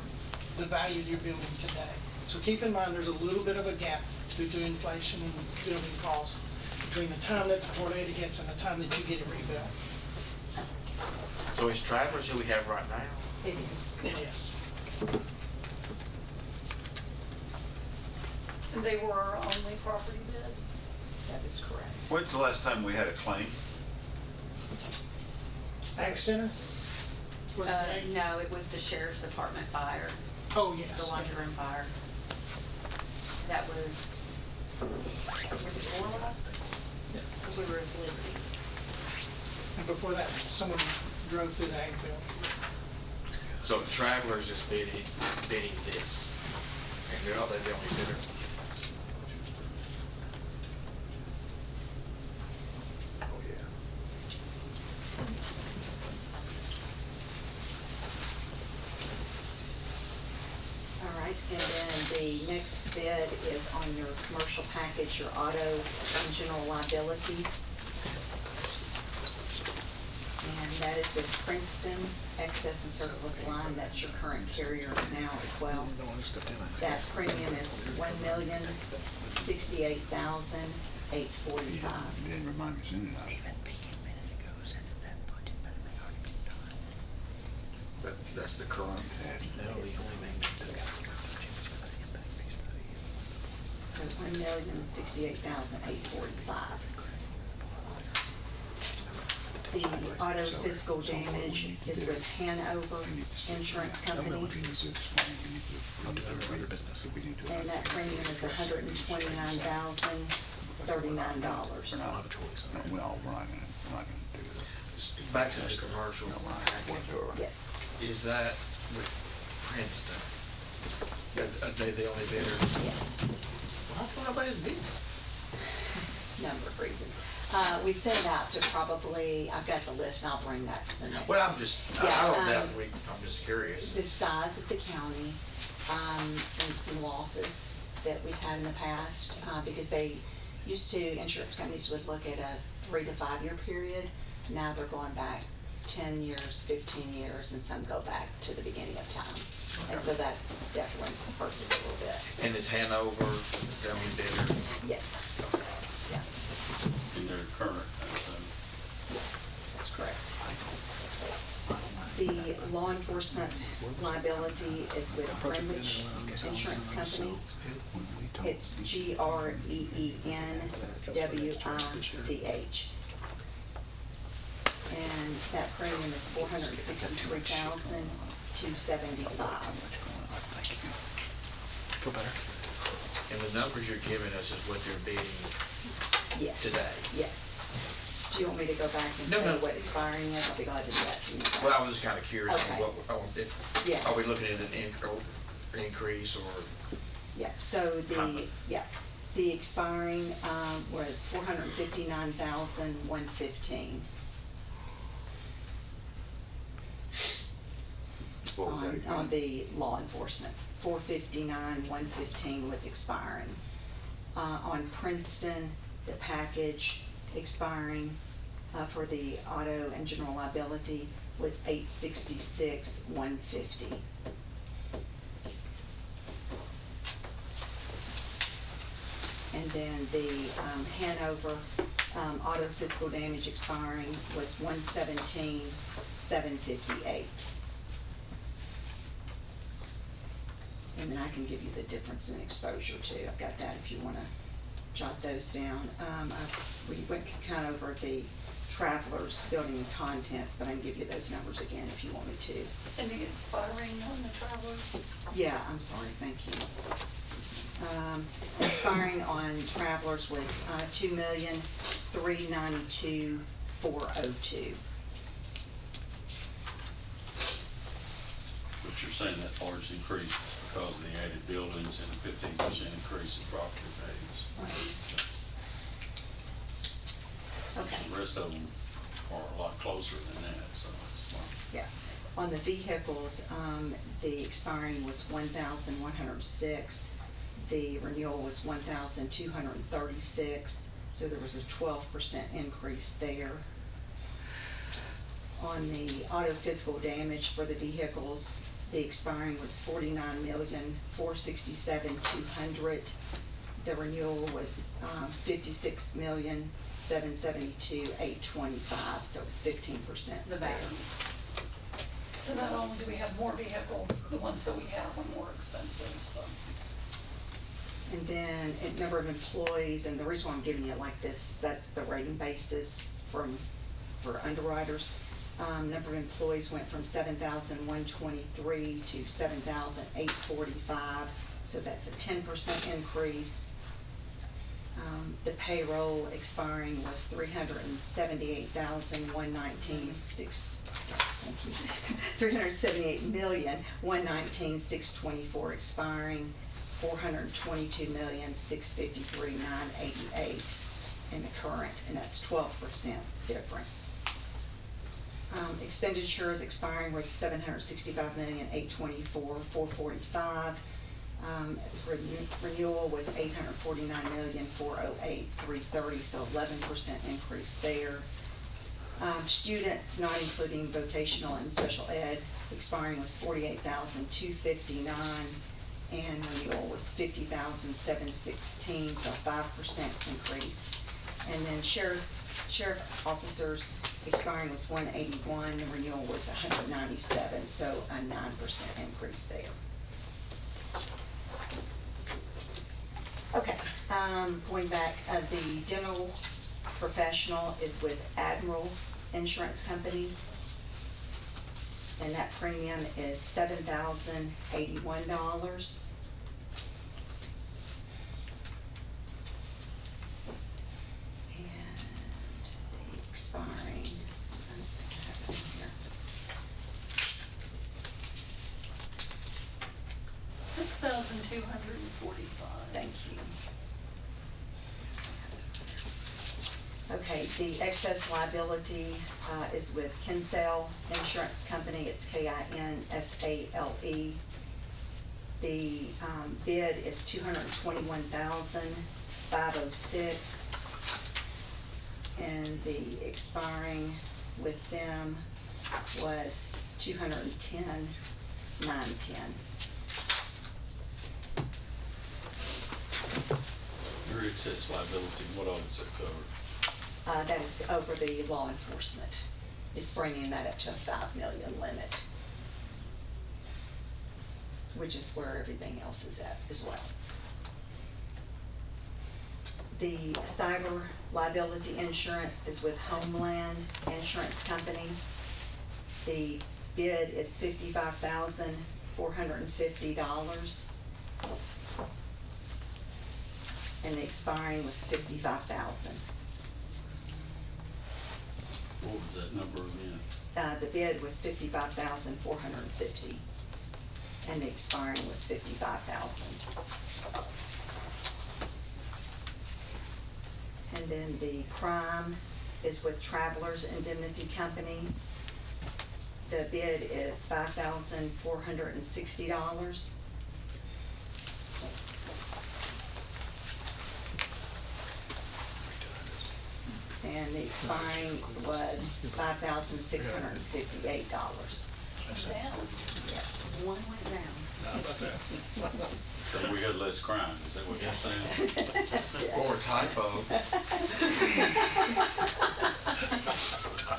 the value of your building today. So keep in mind, there's a little bit of a gap due to inflation and building costs between the time that the tornado hits and the time that you get it rebuilt. So it's Travelers who we have right now? It is. It is. And they were our only property bid? That is correct. When's the last time we had a claim? Ag Center? Was it ag? No, it was the sheriff's department fire, Oh, yes. the laundry room fire. That was, before last? Because we were at Liberty. And before that, someone drove through the ag field. So the Travelers is bidding this, and they're the only bidder. Oh, yeah. All right, and then the next bid is on your commercial package, your auto and general liability. And that is with Princeton Excess and Surplus Line. That's your current carrier now as well. That premium is $1,068,845. Didn't remind me soon enough. That's the current. So $1,068,845. The auto physical damage is with Hanover Insurance Company. And that premium is $129,039. Well, we're not gonna do that. Back to the commercial. Yes. Is that with Princeton? Are they the only bidder? Yes. How come nobody's bid? Number of reasons. We sent it out to probably, I've got the list, and I'll bring that to the next. Well, I'm just, I Yeah, don't know, I'm just curious. The size of the county, some losses that we've had in the past, because they used to, insurance companies would look at a 3 to 5 year period. Now they're going back 10 years, 15 years, and some go back to the beginning of time. And so that definitely hurts us a little bit. And is Hanover the only bidder? Yes. Yeah. In their current, so. Yes, that's correct. The law enforcement liability is with Greenwich Insurance Company. It's GREENWICH. And that premium is $463,275. Feel better? And the numbers you're giving us is what they're bidding Yes. today? Yes. Do you want me to go back and No, tell no. you what expiring is? I'll be glad to do that. Well, I was just kind of curious, Okay. Yeah. are we looking at an increase or? Yeah, so the expiring was $459,115 What was that again? on the law enforcement. $459,115 was expiring. On Princeton, the package expiring for the auto and general liability was $866,150. And then the Hanover auto physical damage expiring was $117,758. And then I can give you the difference in exposure too. I've got that if you want to jot those down. We went kind of over the travelers, building and contents, but I can give you those numbers again if you want me to. And the expiring on the travelers? Yeah, I'm sorry, thank you. Expiring on travelers was $2,392,402. But you're saying that large increase is because of the added buildings and a 15% increase in property values. Okay. The rest of them are a lot closer than that, so that's why. Yeah. On the vehicles, the expiring was 1,106. The renewal was 1,236. So there was a 12% increase there. On the auto physical damage for the vehicles, the expiring was $49,467,200. The renewal was $56,772,825. So it was 15%. The values. So not only do we have more vehicles, the ones that we have are more expensive, so. And then number of employees, and the reason why I'm giving you it like this is that's the rating basis for underwriters. Number of employees went from 7,123 to 7,845, so that's a 10% increase. The payroll expiring was 378,119,6. Thank you. 378,119,624 expiring. 422,653,988 in the current, and that's 12% difference. Expenditures expiring was $765,824,445. Renewal was $849,408,330, so 11% increase there. Students, not including vocational and special ed, expiring was 48,259, and renewal was 50,716, so 5% increase. And then sheriff officers expiring was 181, the renewal was 197, so a 9% increase there. Okay, going back, the dental professional is with Admiral Insurance Company, and that premium is $7,081. And the expiring, I don't think I have it in here. 6,245. Thank you. Okay, the excess liability is with Kinsale Insurance Company. It's Kinsale. The bid is $221,506, and the expiring with them was $210,910. Your excess liability, what all is that covered? That is over the law enforcement. It's bringing that up to a $5 million limit, which is where everything else is at as well. The cyber liability insurance is with Homeland Insurance Company. The bid is $55,450. And the expiring was $55,000. What was that number again? The bid was $55,450, and the expiring was $55,000. And then the crime is with Travelers Indemnity Company. The bid is $5,460. And the expiring was $5,658. Down. Yes, one went down. So we had less crime, is that what you're saying? Or typo.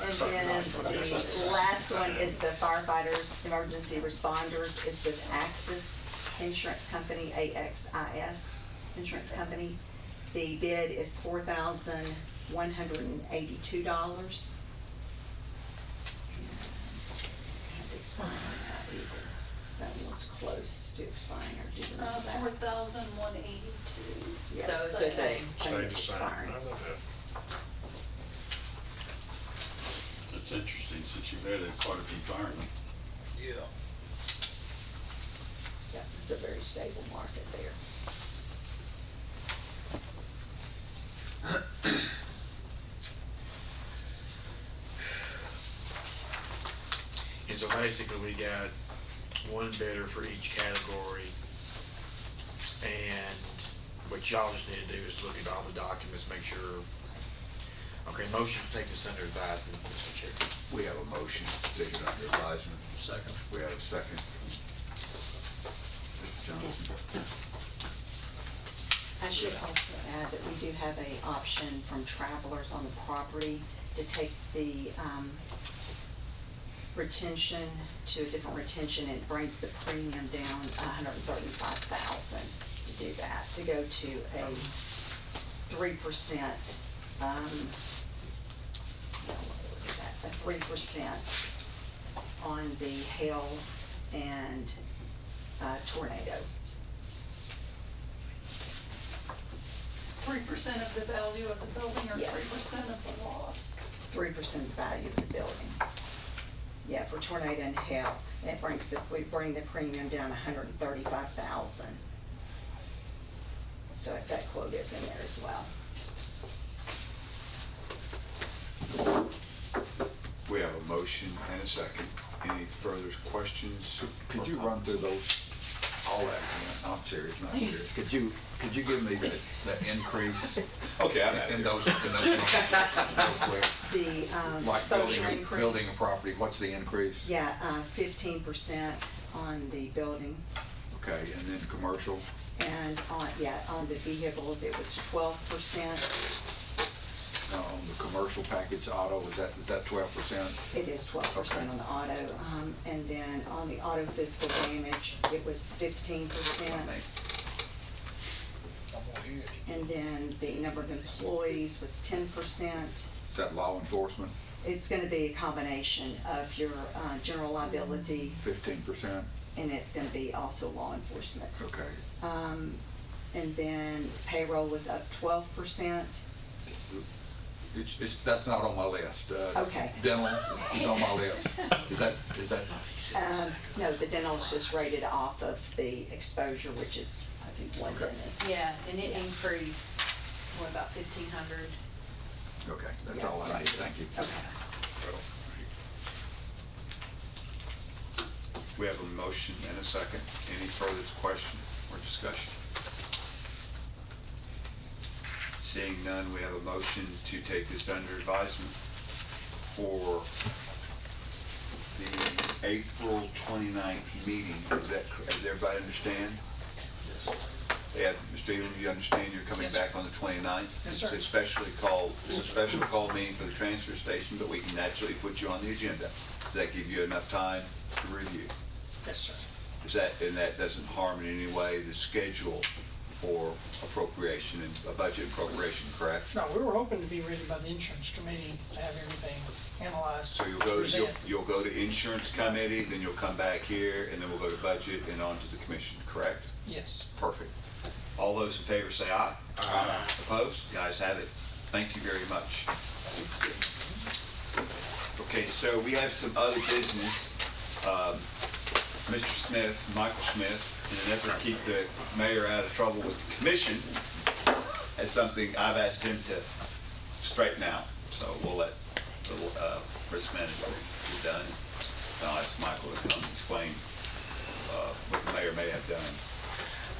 And then the last one is the firefighters, emergency responders. It's with Axis Insurance Company, AXIS Insurance Company. The bid is $4,182. That was close to expiring, or do you remember that? 4,182. Yeah, So so same. same Stayed as the same. expiring. That's interesting, since you've had quite a few firemen. Yeah. Yeah, it's a very stable market there. And so basically we got one bidder for each category, and what y'all just need to do is look at all the documents, make sure. Okay, motion to take this under advisement, Mr. Chair. We have a motion to take it under advisement. Second. We have a second. Mr. Johnson. I should also add that we do have an option from Travelers on the property to take the retention to a different retention. It brings the premium down $135,000 to do that, to go to a 3%, a 3% on the hail and tornado. 3% of the value of the building, or Yes. 3% of the loss? 3% value of the building. Yeah, for tornado and hail, it brings we bring the premium down $135,000. So that quote is in there as well. We have a motion and a second. Any further questions? Could you run through those, all all that, no, I'm serious, not serious. Could you give me the increase Okay, I'm at in it. those numbers real quick? The Like exposure increase. building a property, what's the increase? Yeah, 15% on the building. Okay, and then commercial? And on the vehicles, it was 12%. On the commercial package auto, is that 12%? It is 12% on the auto. And then on the auto physical damage, it was 15%. And then the number of employees was 10%. Is that law enforcement? It's going to be a combination of your general liability, 15%? and it's going to be also law enforcement. Okay. And then payroll was up 12%. That's not on my list. Okay. Dental is on my list. Is that? No, the dental is just rated off of the exposure, which is, I think, one Okay. dentist. Yeah, and it increased, what, about 1,500? Okay, that's all I need, thank you. Okay. We have a motion and a second. Any further question or discussion? Seeing none, we have a motion to take this under advisement for the April 29th meeting. Does everybody understand? Yeah, Mr. Elam, you understand you're coming Yes, back on the 29th? Yes, sir. It's a special call meeting for the transfer station, but we can naturally put you on the agenda. Does that give you enough time to review? Yes, sir. And that doesn't harm in any way the schedule for appropriation and a budget appropriation, correct? No, we were hoping to be ready by the insurance committee to have everything analyzed. So you'll go to insurance committee, then you'll come back here, and then we'll go to budget and on to the commission, correct? Yes. Perfect. All those in favor say aye. Aye. Opposed? The ayes have it. Thank you very much. Okay, so we have some other business. Mr. Smith, Michael Smith, in an effort to keep the mayor out of trouble with the commission, has something I've asked him to straighten out. So we'll let the risk management be done. Now I'll ask Michael to come explain what the mayor may have done.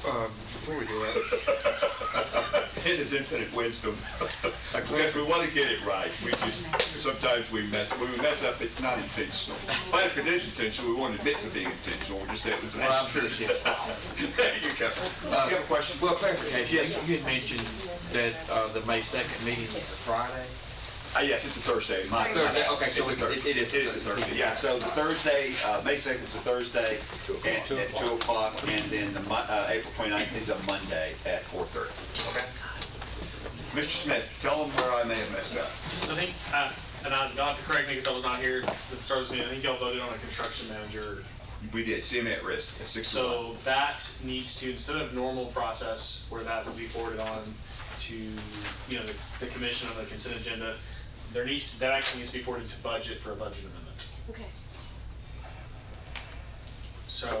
Before we do that, In his infinite wisdom, because we want to get it right. Sometimes we mess up, it's not intentional. But if it is intentional, we won't admit to being intentional, we'll just say it was an Well, I'm sure it's his fault. You have a question? Well, clarification, Yes. you had mentioned that the May 2nd meeting is a Friday? Yes, it's a Thursday. Thursday, okay, so It is a Thursday, yeah. So the Thursday, May 2nd is a Thursday at 2 o'clock, and then the April 29th is a Monday at 4:30. Okay. Mr. Smith, tell them where I may have messed up. So I think, and you'll have to correct me because I was not here at the start of this meeting, I think y'all voted on a construction manager. We did, CMAR at risk, at 6 to 1. So that needs to, instead of normal process where that would be forwarded on to, the commission on the consent agenda, that actually needs to be forwarded to budget for a budget amendment. Okay. So,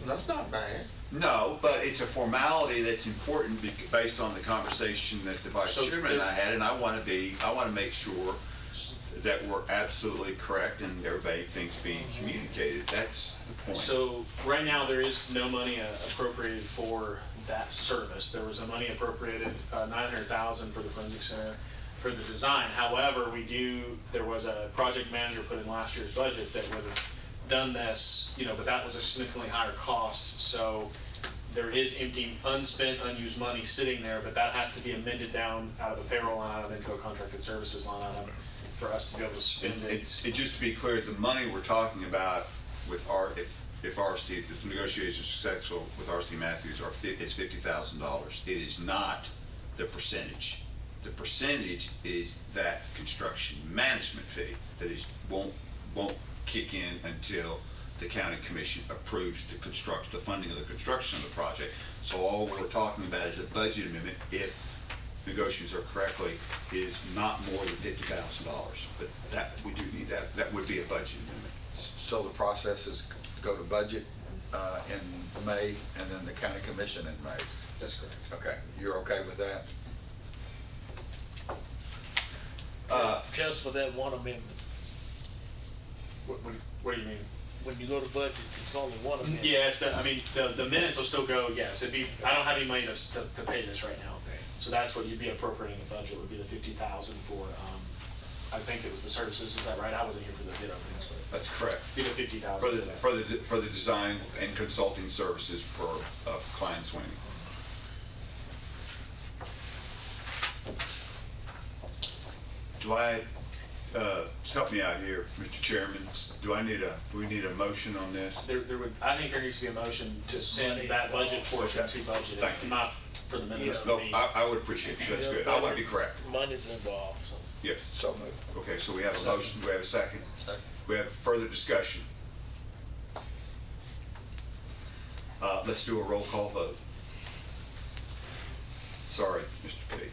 that's not bad. No, but it's a formality that's important based on the conversation that the vice So chairman and I had, and I want to make sure that we're absolutely correct and everything's being communicated. That's the point. So right now, there is no money appropriated for that service. There was a money appropriated, $900,000 for the forensic center for the design. However, there was a project manager put in last year's budget that would have done this, but that was a significantly higher cost. So there is empty, unspent, unused money sitting there, but that has to be amended down out of a payroll line item into a contracted services line item for us to be able to spend it. Just to be clear, the money we're talking about with if RC, if the negotiations are successful with RC Matthews, it's $50,000. It is not the percentage. The percentage is that construction management fee that won't kick in until the county commission approves the funding of the construction of the project. So all we're talking about is a budget amendment, if negotiations are correctly, is not more than $50,000. But we do need that. That would be a budget amendment. So the process is go to budget in May and then the county commission in May? That's correct. Okay, you're okay with that? Just for that one amendment. What do you mean? when you go to budget, it's only one amendment. Yes, I mean, the minutes will still go, yes, I don't have any money to pay this right now. Okay. So that's what you'd be appropriating in the budget, would be the 50,000 for, I think it was the services, is that right? I wasn't here for the bid openings, but That's correct. be the 50,000. For the design and consulting services for Klein Sweeney. Do I, help me out here, Mr. Chairman, do we need a motion on this? I think there needs to be a motion to send that budget portion to budget, Thank you. not for the minutes. No, I would appreciate it, that's good. I want to be correct. Money's involved, so. Yes. So moved. Okay, so we have a motion, do we have a second? Second. We have further discussion. Let's do a roll call vote. Sorry, Mr. P.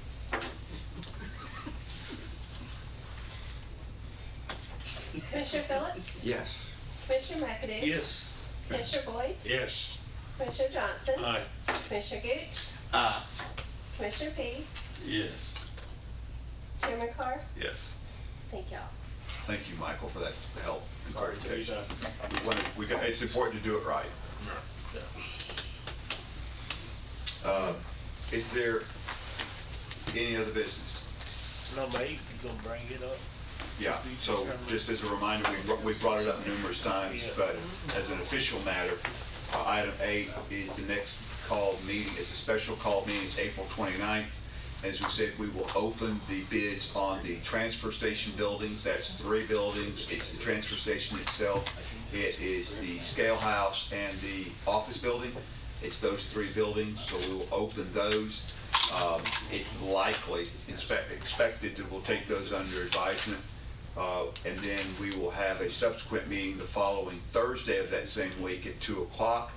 Commissioner Phillips? Yes. Commissioner McAdoo? Yes. Commissioner Boyd? Yes. Commissioner Johnson? Aye. Commissioner Gooch? Aye. Commissioner P? Yes. Chairman Carr? Yes. Thank y'all. Thank you, Michael, for that help and Sorry, clarification. Teresa. It's important to do it right. Is there any other business? Number 8, you gonna bring it up? Yeah, so just as a reminder, we've brought it up numerous times, but as an official matter, item 8 is the next called meeting. It's a special called meeting, it's April 29th. As we said, we will open the bids on the transfer station buildings. That's 3 buildings. It's the transfer station itself. It is the scale house and the office building. It's those 3 buildings, so we will open those. It's likely, expected that we'll take those under advisement. And then we will have a subsequent meeting the following Thursday of that same week at 2 o'clock,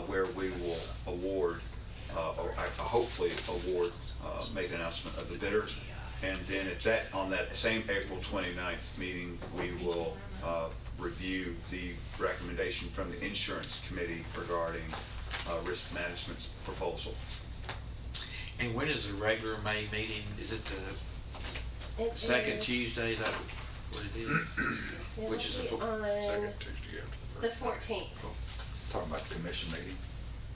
where we will award, or hopefully award, make an announcement of the bidders. And then on that same April 29th meeting, we will review the recommendation from the insurance committee regarding risk management's proposal. And when is the regular May meeting? Is it the It second is- Tuesday? Is that what it is? It'll Which is the be fourth? on Second Tuesday after the 14th. Talking about the commission meeting?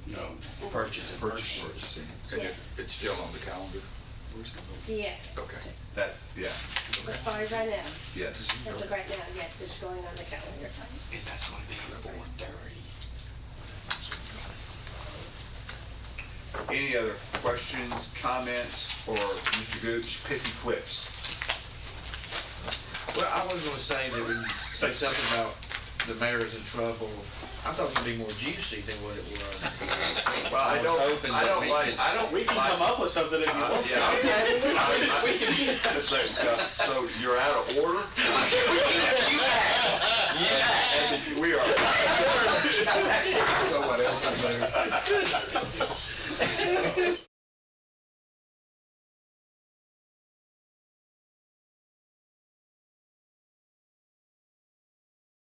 No. Purchasing. Purchasing. And Yes. it's still on the calendar? Yes. Okay. Yeah, As far as I know. yes. As of right now, yes, it's going on the calendar. And that's going to be at 4:30. Any other questions, comments, or Mr. Gooch, pithy quips? Well, I was going to say that when you say something about the mayor's in trouble, I thought it would be more juicy than what it was. Well, I was don't hoping that we could- We can come up with something if you want to. So you're out of order? So what else?